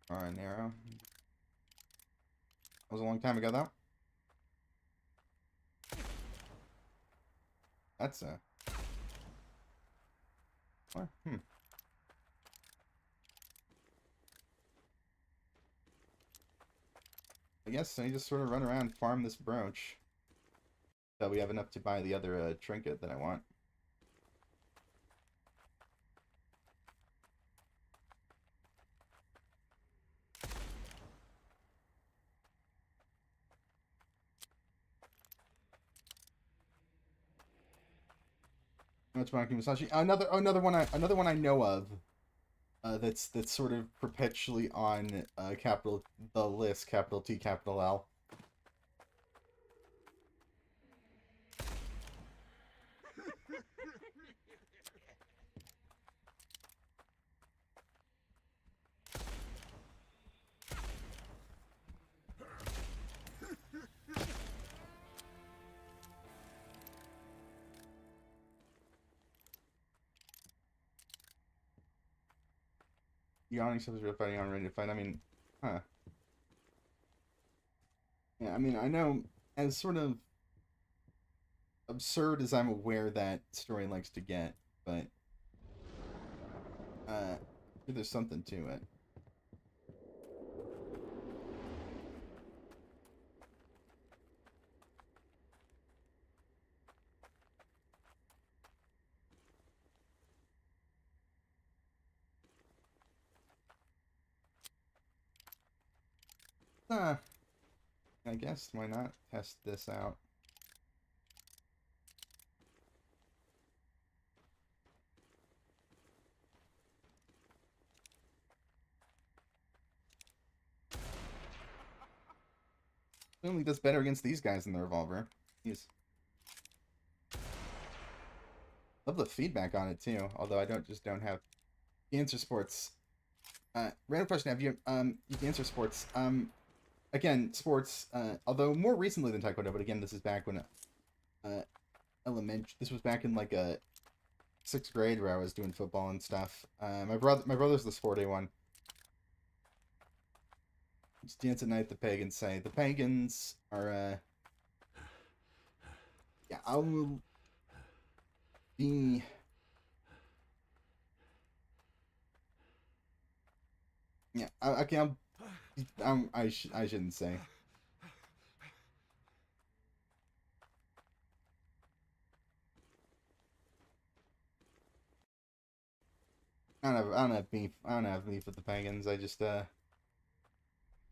Alright, an arrow. That was a long time ago, though. That's a... What? I guess I just sort of run around and farm this brooch. So we have enough to buy the other trinket that I want. What's Monkey Musashi? Another one I know of. That's sort of perpetually on the list, capital T, capital L. Yawning stuff is real fighting on ready to fight. I mean, huh. Yeah, I mean, I know, as sort of absurd as I'm aware that story likes to get, but there's something to it. I guess, why not test this out? Clearly does better against these guys than the revolver. Jeez. Love the feedback on it too, although I don't have the Answer Sports. Random question, have you the Answer Sports. Again, sports, although more recently than Taekwondo, but again, this is back when this was back in like a 6th grade where I was doing football and stuff. My brother's the sporty one. Just dance at night, the pagans say. The pagans are, yeah, I will be... Yeah, okay, I shouldn't say. I don't have beef. I don't have beef with the pagans. I just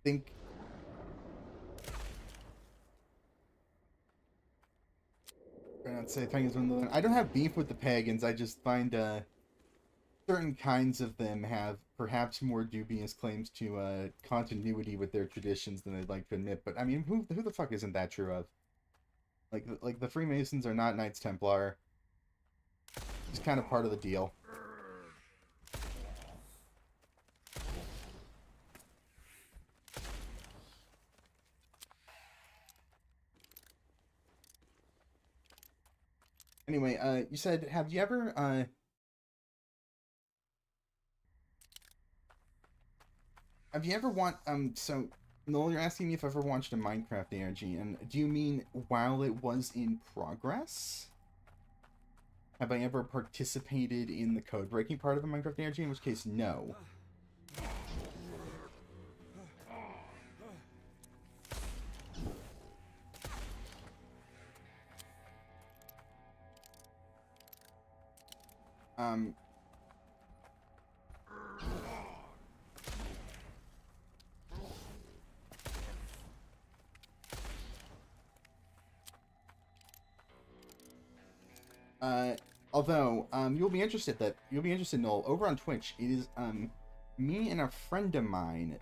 think I don't say pagans. I don't have beef with the pagans. I just find certain kinds of them have perhaps more dubious claims to continuity with their traditions than they'd like to admit. But I mean, who the fuck isn't that true of? Like the Freemasons are not Knights Templar. It's kind of part of the deal. Anyway, you said, have you ever so Noel, you're asking me if I've ever watched a Minecraft ARG, and do you mean while it was in progress? Have I ever participated in the code breaking part of a Minecraft ARG? In which case, no. Although, you'll be interested, Noel, over on Twitch, it is, me and a friend of mine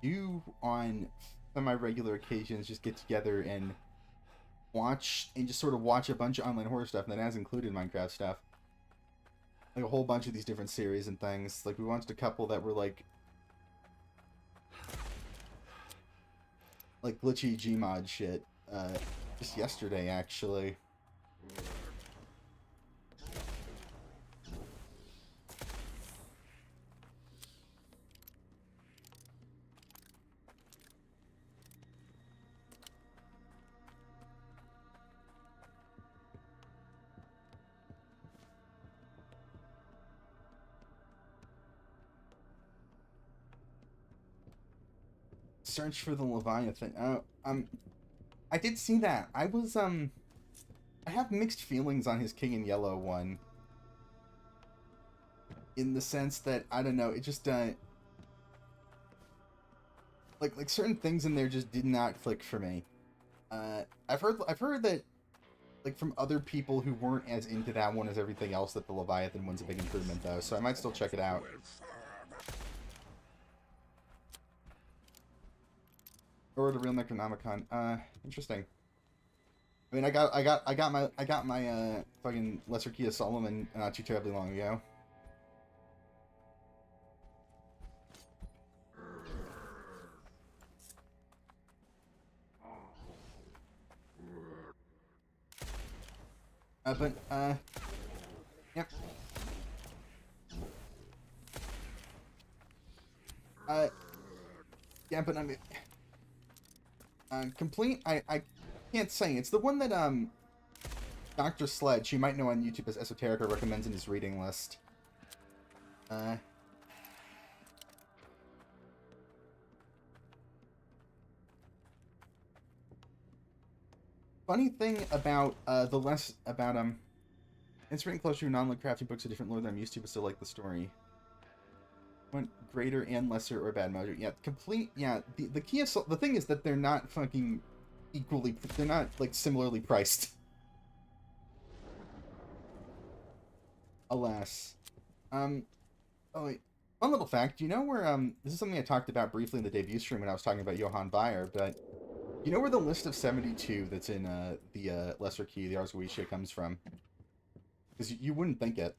do, on semi-regular occasions, just get together and just sort of watch a bunch of online horror stuff, and that has included Minecraft stuff. Like, a whole bunch of these different series and things. Like, we watched a couple that were, like glitchy Gmod shit, just yesterday, actually. Search for the Leviathan. I did see that. I have mixed feelings on his King in Yellow one. In the sense that, I don't know, it just, like certain things in there just did not click for me. I've heard that, like, from other people who weren't as into that one as everything else, that the Leviathan one's a big improvement, though, so I might still check it out. Or the real Necronomicon. Interesting. I mean, I got my fucking Lesser Key of Solomon not too terribly long ago. Yep. Yeah, but I mean, complete, I can't say. It's the one that, Dr. Sledge, you might know on YouTube as Esoterica, recommends in his reading list. Funny thing about, it's written closer to non-lit crafting books, a different lore than I'm used to, but still like the story. Went greater and lesser or bad mojo. Yeah, the key of the thing is that they're not fucking equally, they're not, like, similarly priced. Alas. Oh wait, fun little fact, do you know where, this is something I talked about briefly in the debut stream when I was talking about Johann Bayer, but You know where the list of 72 that's in the Lesser Key, the Arzgoisha, comes from? Because you wouldn't think it.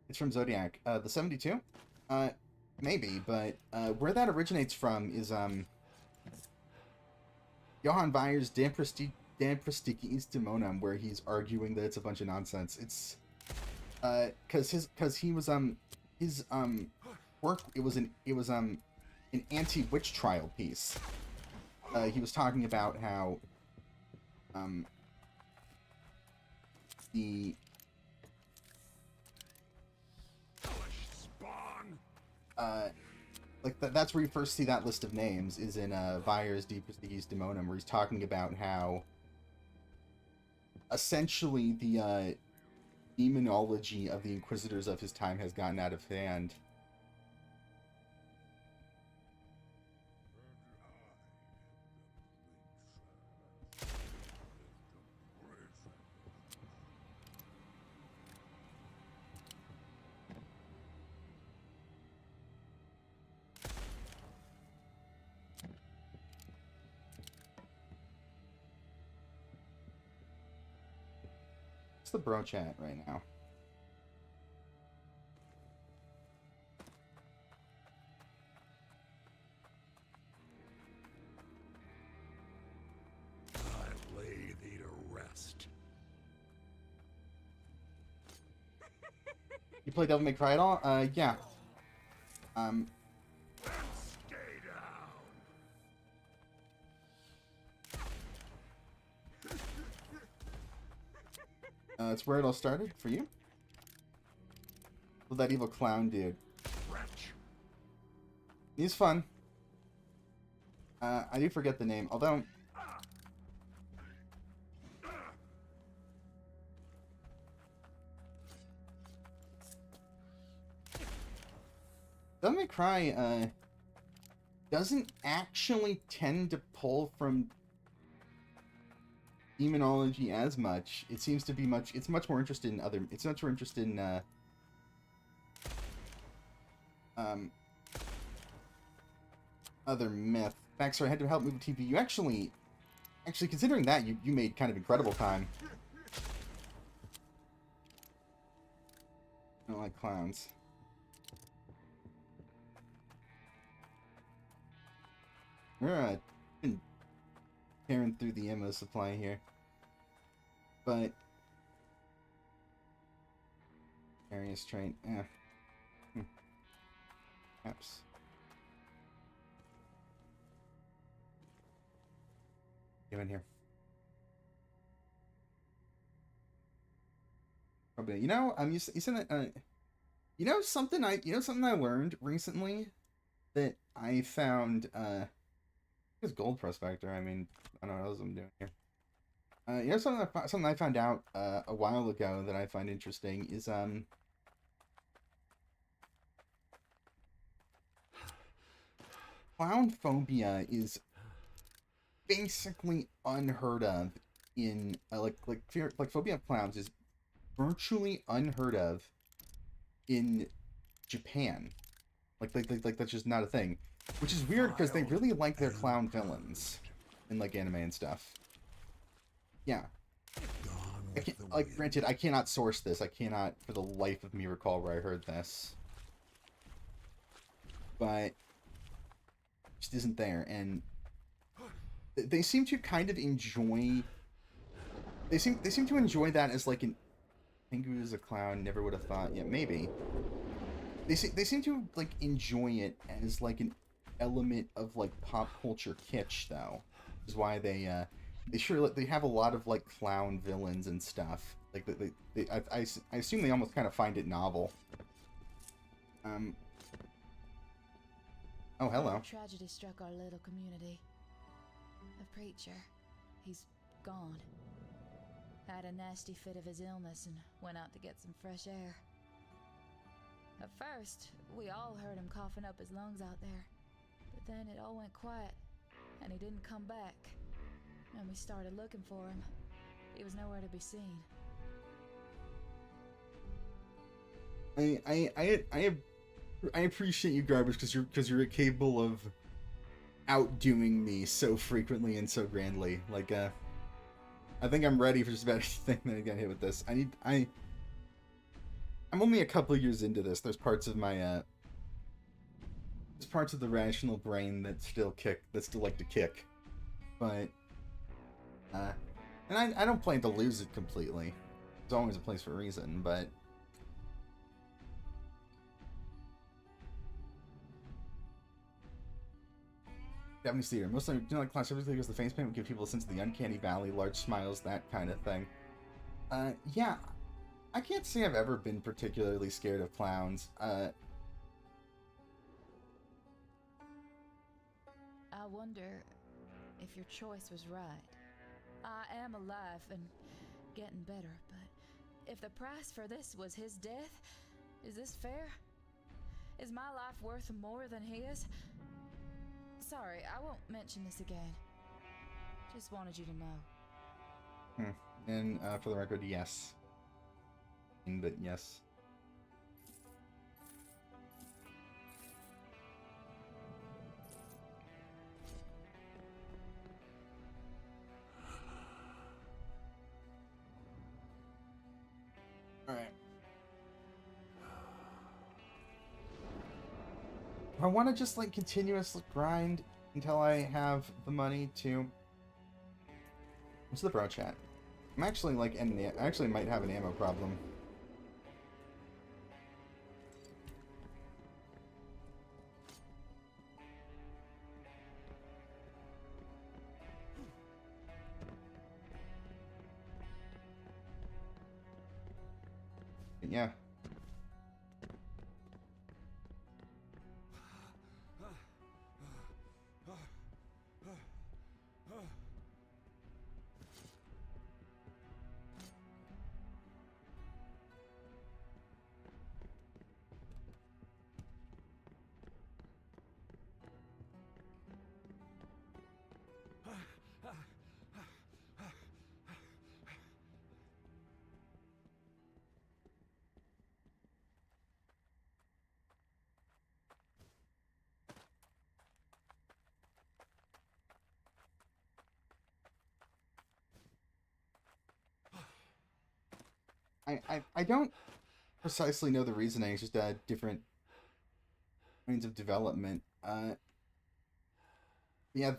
It's from Zodiac. The 72? Maybe, but where that originates from is Johann Weier's Dan Prestigi's Demonum, where he's arguing that it's a bunch of nonsense. It's because he was his work, it was an anti-witch trial piece. He was talking about how the that's where you first see that list of names, is in Weier's De Prestigis Demonum, where he's talking about how essentially the demonology of the Inquisitors of his time has gotten out of hand. What's the bro chat right now? I lay thee to rest. You play Devil May Cry at all? Yeah. Stay down. That's where it all started for you. With that evil clown dude. Wretch. He's fun. I do forget the name, although Devil May Cry doesn't actually tend to pull from demonology as much. It seems to be it's much more interested in other myth. Baxter, I had to help move the TV. You actually considering that, you made kind of incredible time. I don't like clowns. We're been tearing through the ammo supply here, but various train. Perhaps. Get in here. Probably. You know, you said that. You know something I learned recently that I found. It's Gold Prospector. I mean, I don't know what else I'm doing here. You know something I found out a while ago that I find interesting is clown phobia is basically unheard of in phobia of clowns is virtually unheard of in Japan. Like that's just not a thing, which is weird because they really like their clown villains in like anime and stuff. Yeah. I can't, granted, I cannot source this. I cannot for the life of me recall where I heard this. But it just isn't there, and they seem to kind of enjoy. They seem to enjoy that as like an. I think he was a clown. Never would have thought. Yeah, maybe. They seem to like enjoy it as like an element of like pop culture kitsch, though. Which is why they have a lot of like clown villains and stuff. Like I assume they almost kind of find it novel. Oh, hello. Tragedy struck our little community. A preacher. He's gone. Had a nasty fit of his illness and went out to get some fresh air. At first, we all heard him coughing up his lungs out there. But then it all went quiet, and he didn't come back. And we started looking for him. He was nowhere to be seen. I appreciate you, Garbage, because you're capable of outdoing me so frequently and so grandly. Like, I think I'm ready for just about anything that I get hit with this. I'm only a couple years into this. There's parts of my, there's parts of the rational brain that still like to kick. But, and I don't plan to lose it completely. There's always a place for a reason, but... Japanese theater. Mostly, you know, like class everything because the face paint would give people a sense of the uncanny valley, large smiles, that kind of thing. Yeah, I can't say I've ever been particularly scared of clowns. I wonder if your choice was right. I am alive and getting better, but if the price for this was his death, is this fair? Is my life worth more than his? Sorry, I won't mention this again. Just wanted you to know. And for the record, yes. But yes. Alright. I want to just like continuously grind until I have the money to... What's the bro chat? I'm actually like I actually might have an ammo problem. But yeah. I don't precisely know the reasoning. It's just different means of development. We have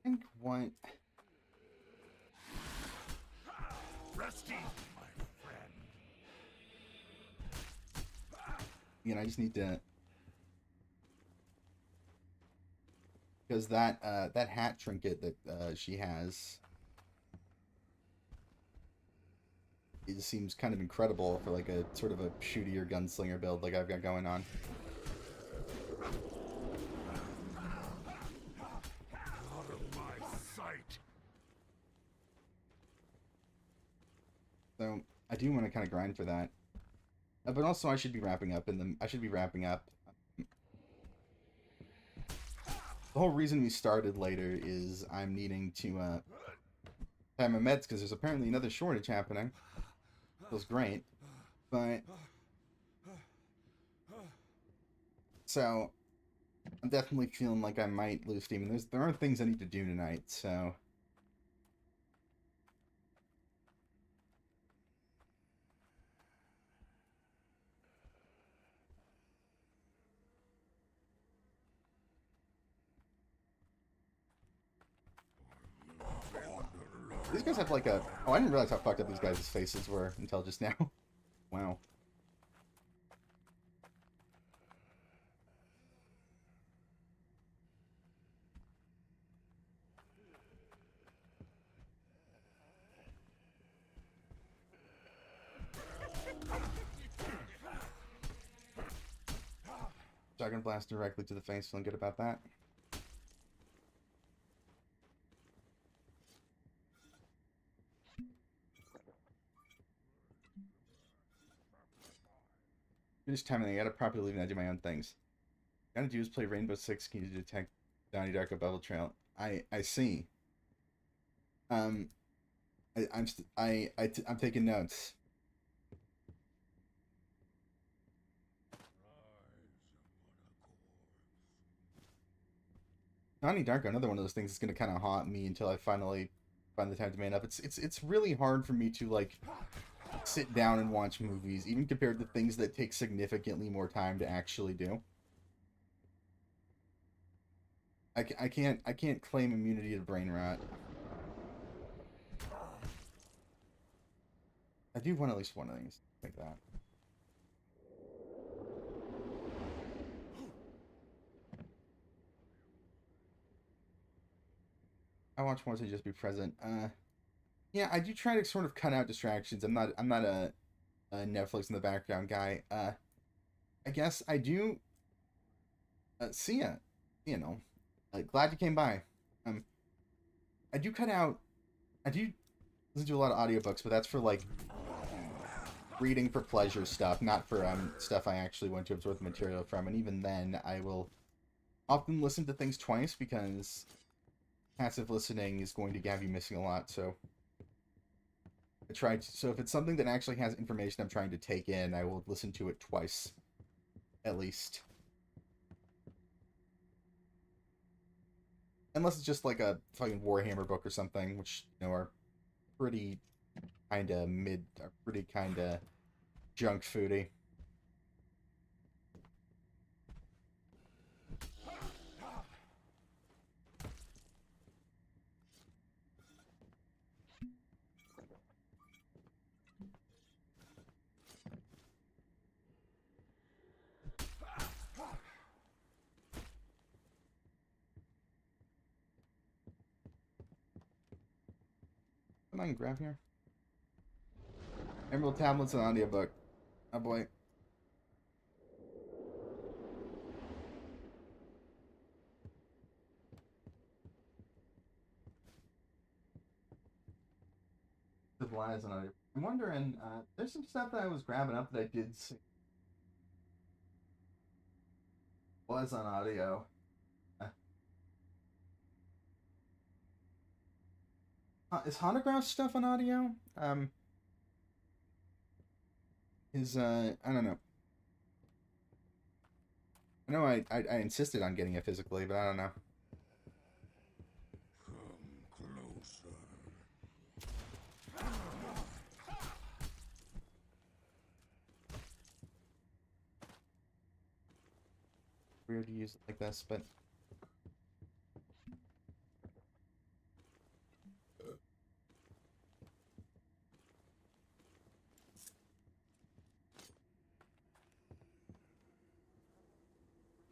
I think what... Rest easy, my friend. I just need to... Because that that hat trinket that she has... It seems kind of incredible for like a sort of a shootier gunslinger build like I've got going on. Out of my sight. So I do want to kind of grind for that, but also I should be wrapping up The whole reason we started later is I'm needing to have my meds because there's apparently another shortage happening. Feels great, but so I'm definitely feeling like I might lose steam, and there are things I need to do tonight, so. These guys have like a... Oh, I didn't realize how fucked up these guys' faces were until just now. Wow. So, Shotgun blast directly to the face. Feeling good about that. Finish timing. I gotta properly leave and I do my own things. Gotta do is play Rainbow Six Key to detect Donnie Darko Bevel Trail. I see. I'm taking notes. Donnie Darko, another one of those things that's gonna kind of haunt me until I finally find the time to man up. It's really hard for me to like sit down and watch movies, even compared to things that take significantly more time to actually do. I can't claim immunity to brain rot. I do want at least one of these like that. I watch more to just be present. Yeah, I do try to sort of cut out distractions. I'm not a Netflix in the background guy. I guess I do. See ya. You know, glad you came by. I do cut out. I do listen to a lot of audiobooks, but that's for like reading for pleasure stuff, not for stuff I actually want to absorb the material from. And even then, I will often listen to things twice because passive listening is going to have you missing a lot. So I try to, so if it's something that actually has information I'm trying to take in, I will listen to it twice, at least. Unless it's just like a fucking Warhammer book or something, which, you know, are pretty kind of pretty kind of junk foody. What I can grab here? Emerald tablets and audiobook. Oh boy. The lies on audio. I'm wondering, there's some stuff that I was grabbing up that I did see was on audio. Is Honograph stuff on audio? I don't know. I know I insisted on getting it physically, but I don't know. Come closer. Weird to use it like this, but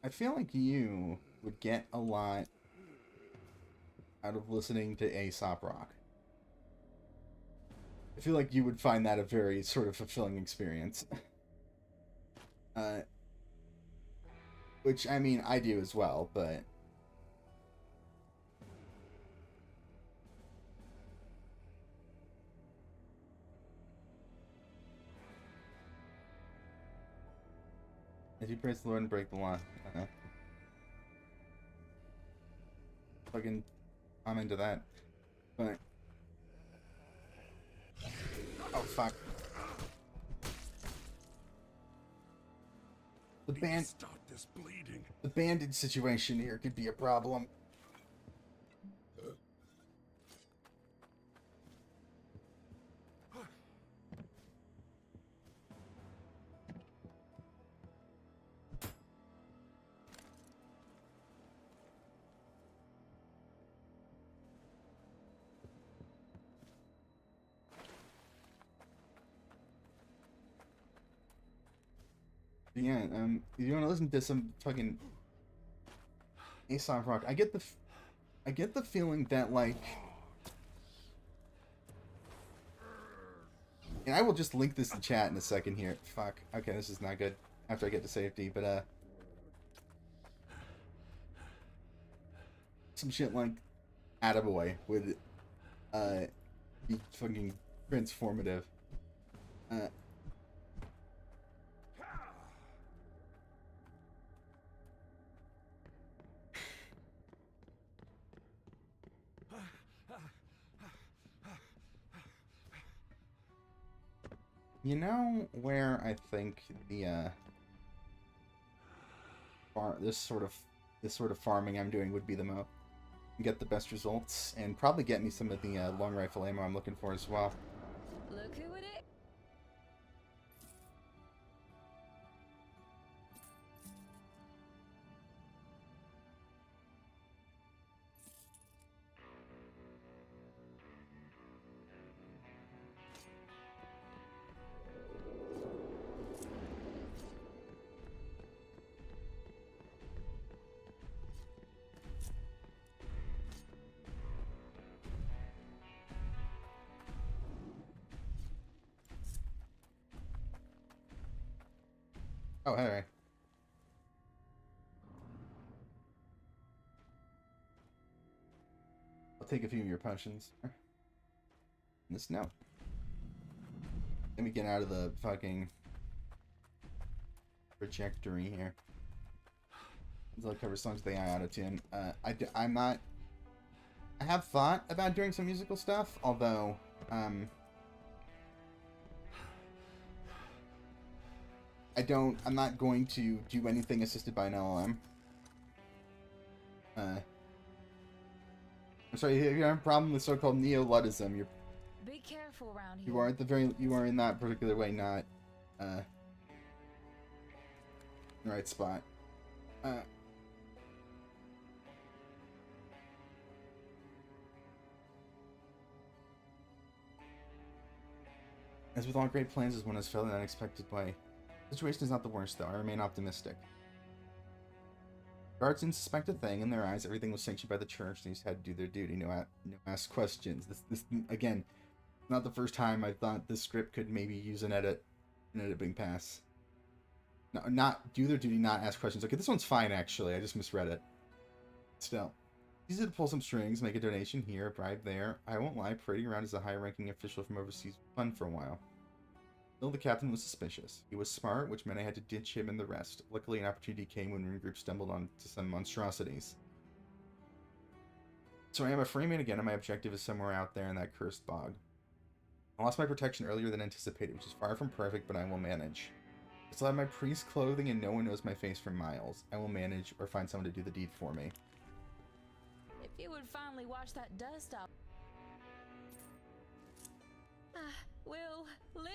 I feel like you would get a lot out of listening to Aesop Rock. I feel like you would find that a very sort of fulfilling experience. Which, I mean, I do as well, but as you praise the Lord and break the law. Fucking comment to that. But oh fuck. Stop this bleeding. The bandage situation here could be a problem. Yeah, you want to listen to some fucking Aesop Rock? I get the feeling that like, and I will just link this in chat in a second here. Fuck. Okay, this is not good. After I get to safety, but some shit like Attaboy would be fucking transformative. You know where I think the this sort of farming I'm doing would be the most get the best results, and probably get me some of the long rifle ammo I'm looking for as well. Look who it is. Oh, hey. I'll take a few of your potions. This no. Let me get out of the fucking trajectory here. I'll cover songs with AI auto-tune. I'm not... I have thought about doing some musical stuff, although, I'm not going to do anything assisted by an LLM. I'm sorry, you have a problem with so-called neo-Luddism. Be careful around here. You are in that particular way not, in the right spot. As with all great plans, is one has failed in an unexpected way. The situation is not the worst, though. I remain optimistic. Guards didn't suspect a thing. In their eyes, everything was sanctioned by the church. They just had to do their duty. No ask questions. This again, not the first time I thought this script could maybe use an editing pass. No, not do their duty, not ask questions. Okay, this one's fine, actually. I just misread it. Still. Easy to pull some strings, make a donation here, a bribe there. I won't lie, parading around as a high-ranking official from overseas was fun for a while. Still, the captain was suspicious. He was smart, which meant I had to ditch him and the rest. Luckily, an opportunity came when one group stumbled onto some monstrosities. So I am a freeman again, and my objective is somewhere out there in that cursed bog. I lost my protection earlier than anticipated, which is far from perfect, but I will manage. I still have my priest clothing, and no one knows my face for miles. I will manage, or find someone to do the deed for me. If you would finally wash that dust off, we'll live.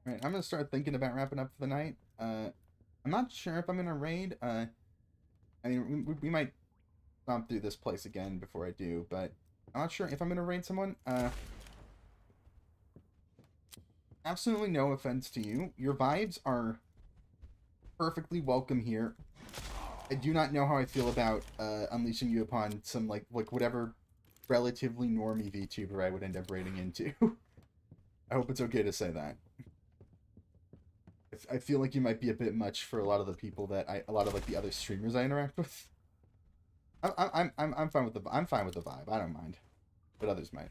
Alright, I'm gonna start thinking about wrapping up for the night. I'm not sure if I'm gonna raid. I mean, we might stomp through this place again before I do, but I'm not sure if I'm gonna raid someone. Absolutely no offense to you. Your vibes are perfectly welcome here. I do not know how I feel about unleashing you upon some like whatever relatively normie VTuber I would end up raiding into. I hope it's okay to say that. I feel like you might be a bit much for a lot of the people that a lot of like the other streamers I interact with. I'm fine with the vibe. I don't mind, but others might.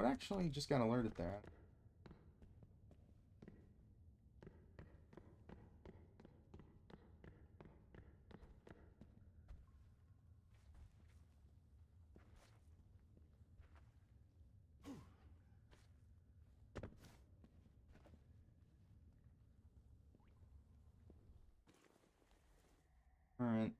What actually just got alerted there? Alright.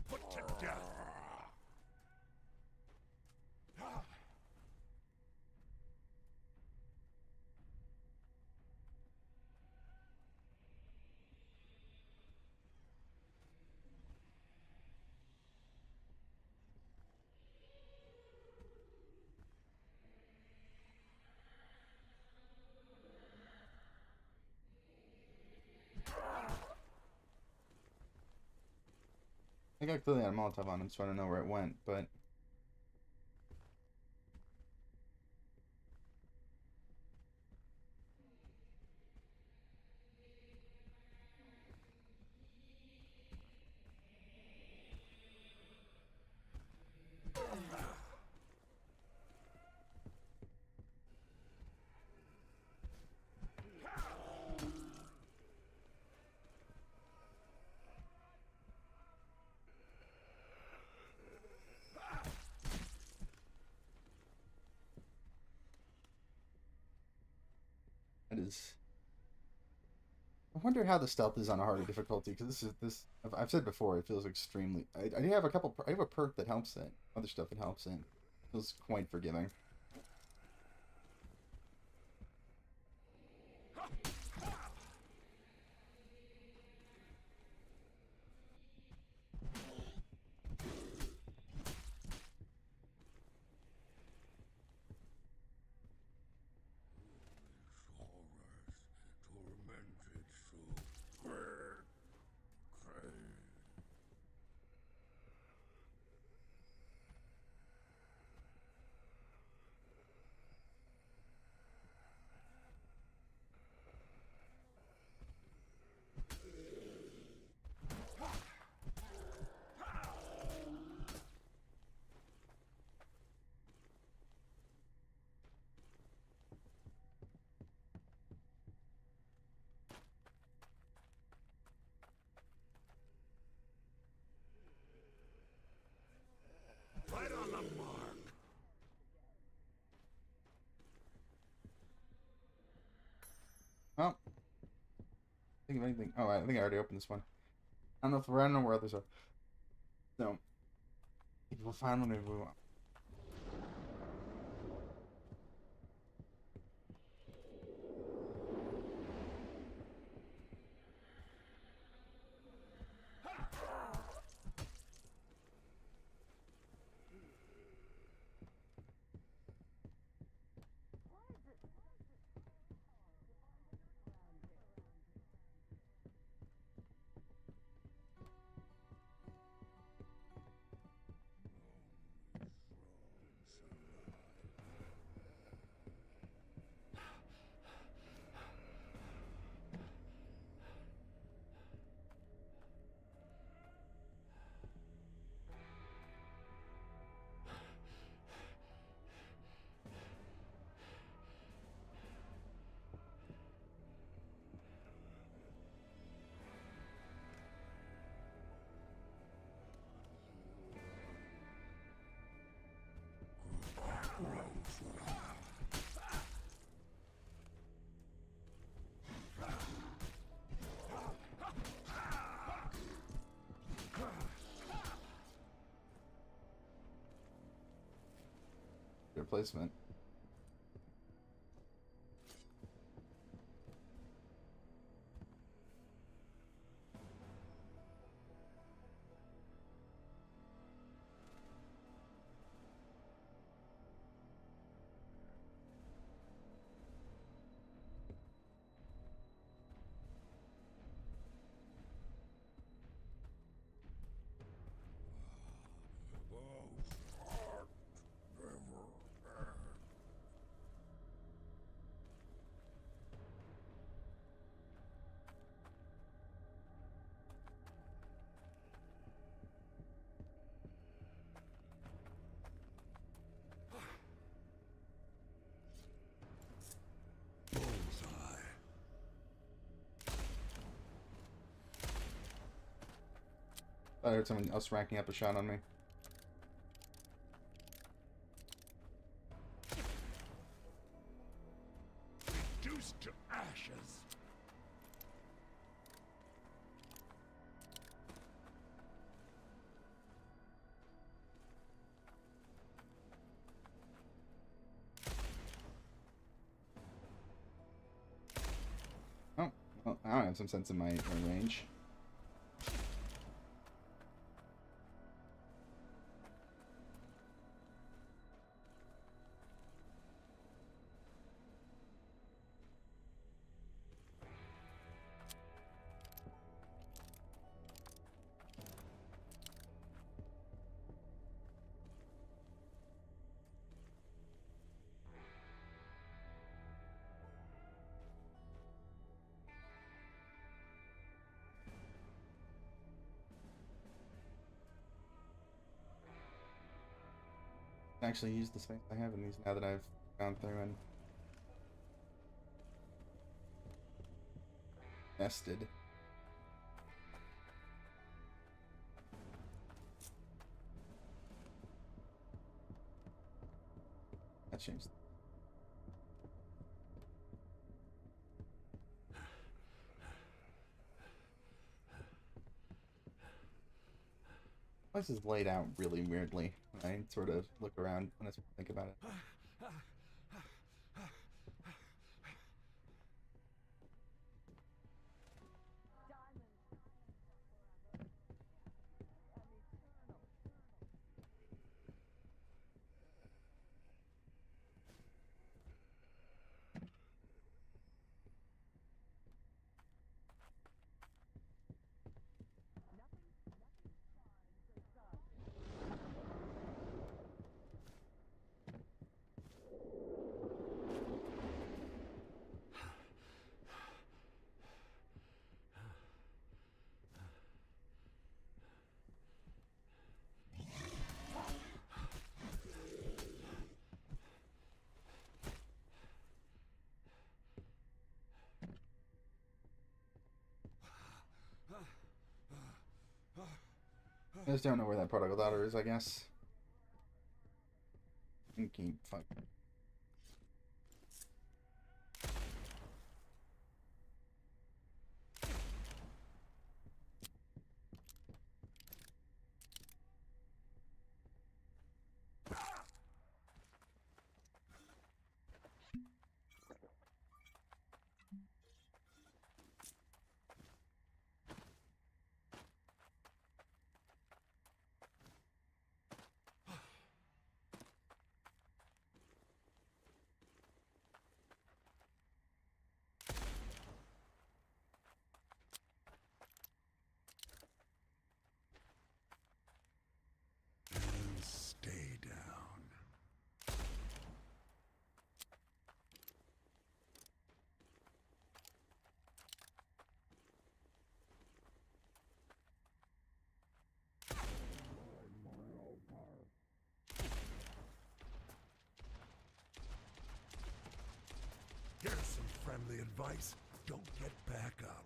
Put to death. I got clearly had a Molotov on him, so I don't know where it went, but... That is... I wonder how the stealth is on a harder difficulty, because I've said before, it feels extremely... I do have I have a perk that helps it. Other stuff that helps it. It feels quite forgiving. Tormented so great. Right on the mark. Well, think of anything. Oh, I think I already opened this one. I don't know where others are. So, we'll find one if we want. Replacement. I heard someone else racking up a shot on me. Reduced to ashes. Oh, well, I don't have some sense in my range. Actually use the space I have in these now that I've gone through and nested. That changed. This is laid out really weirdly when I sort of look around when I think about it. I just don't know where that protocol daughter is, I guess. Keep fuck. Stay down. Here's some friendly advice. Don't get back up.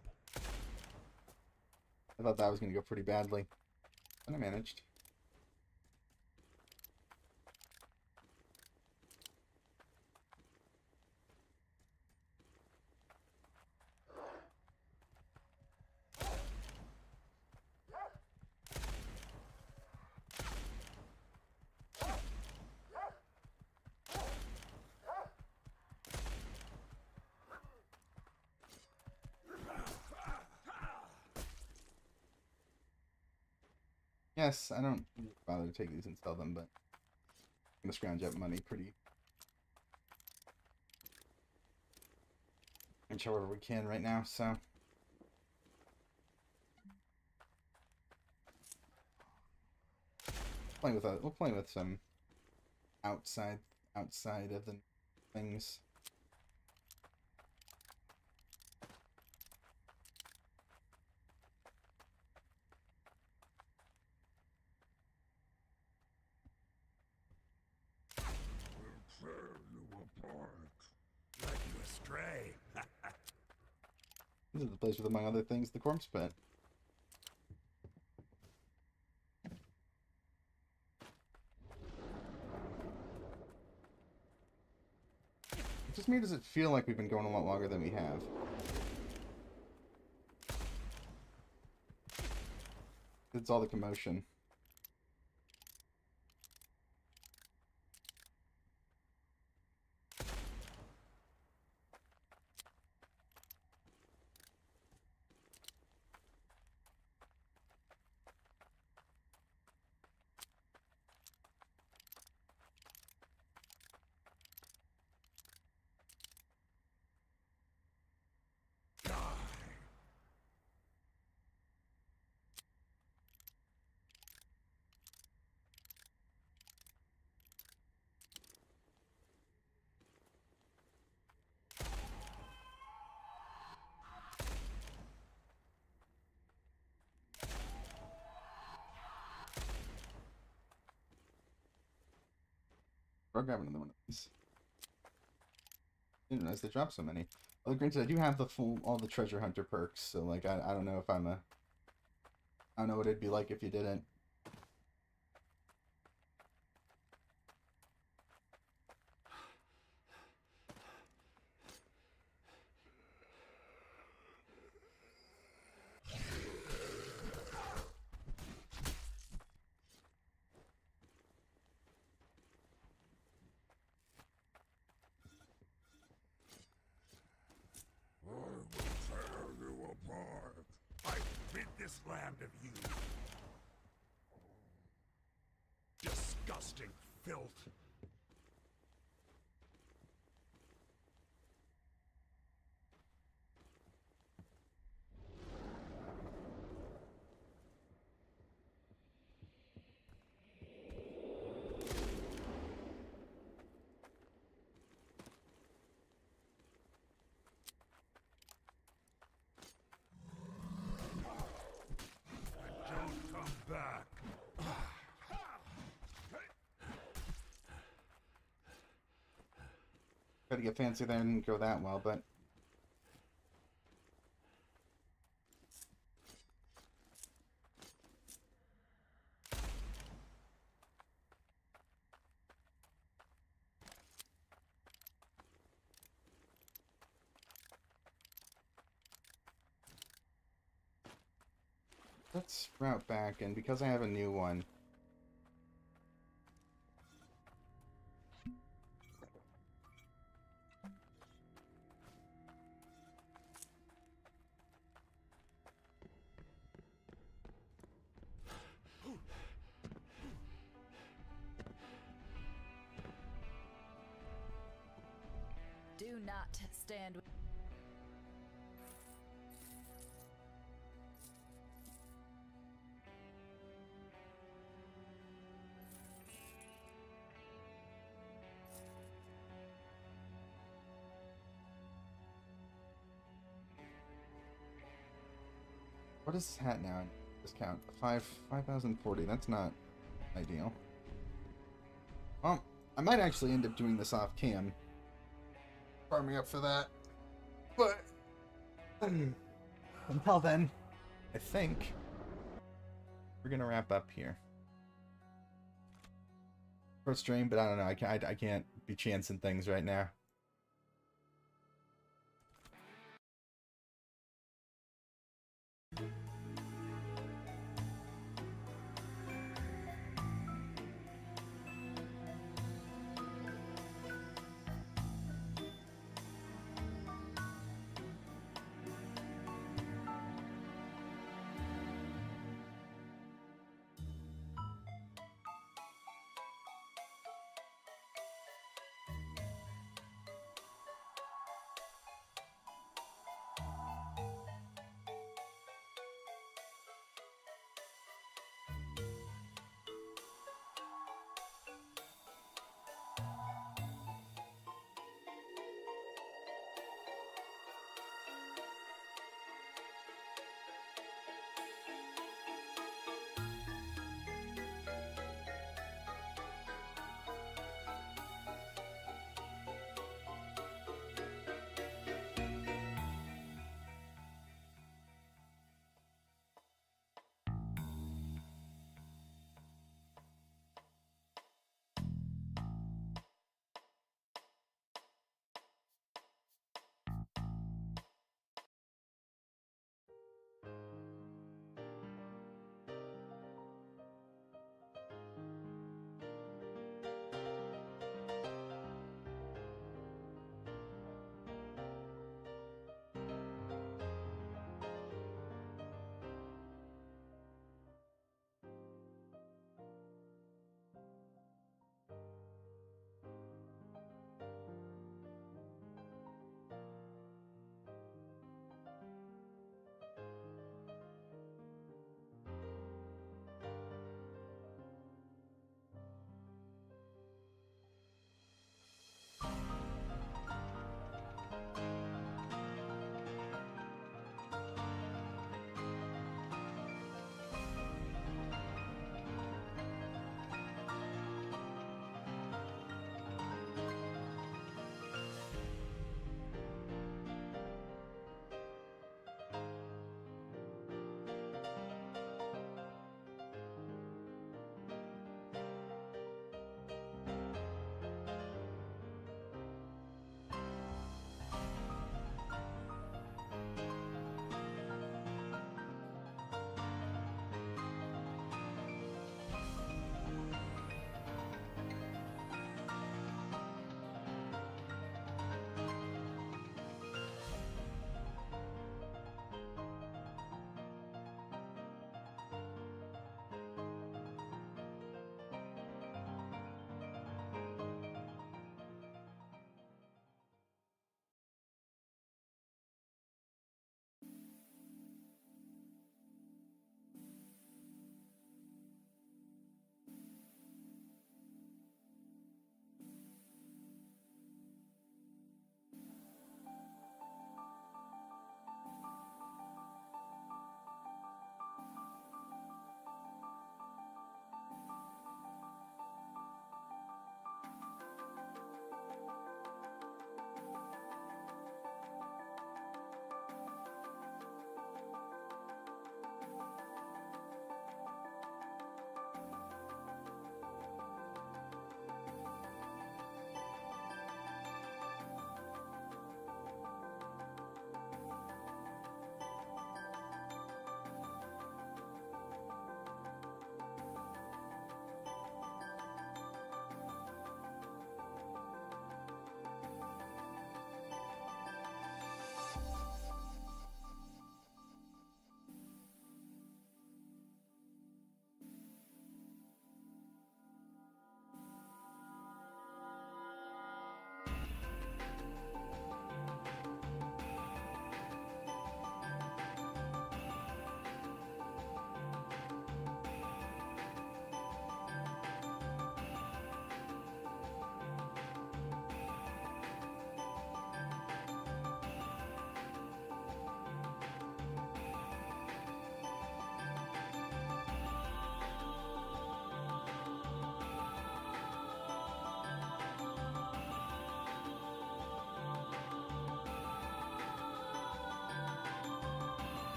I thought that was going to go pretty badly. And I managed. Yes, I don't bother to take these and sell them, but I'm going to scrounge up money pretty much however we can right now, so. We'll play with some outside of the things. We'll tear you apart. Let you astray. This is the place with, among other things, the corpse pit. Just me, does it feel like we've been going a lot longer than we have? It's all the commotion. I'll grab another one of these. Didn't realize they dropped so many. Well, granted, I do have all the treasure hunter perks, so like I don't know if I don't know what it'd be like if you didn't. I will tear you apart. I rid this land of you. Disgusting filth. Don't come back. Tried to get fancy there, didn't go that well, but let's route back, and because I have a new one. Do not stand. What is this hat now? Discount 5,040. That's not ideal. Well, I might actually end up doing this off cam. Farming up for that. But until then, I think we're gonna wrap up here. Short stream, but I don't know. I can't be chancing things right now.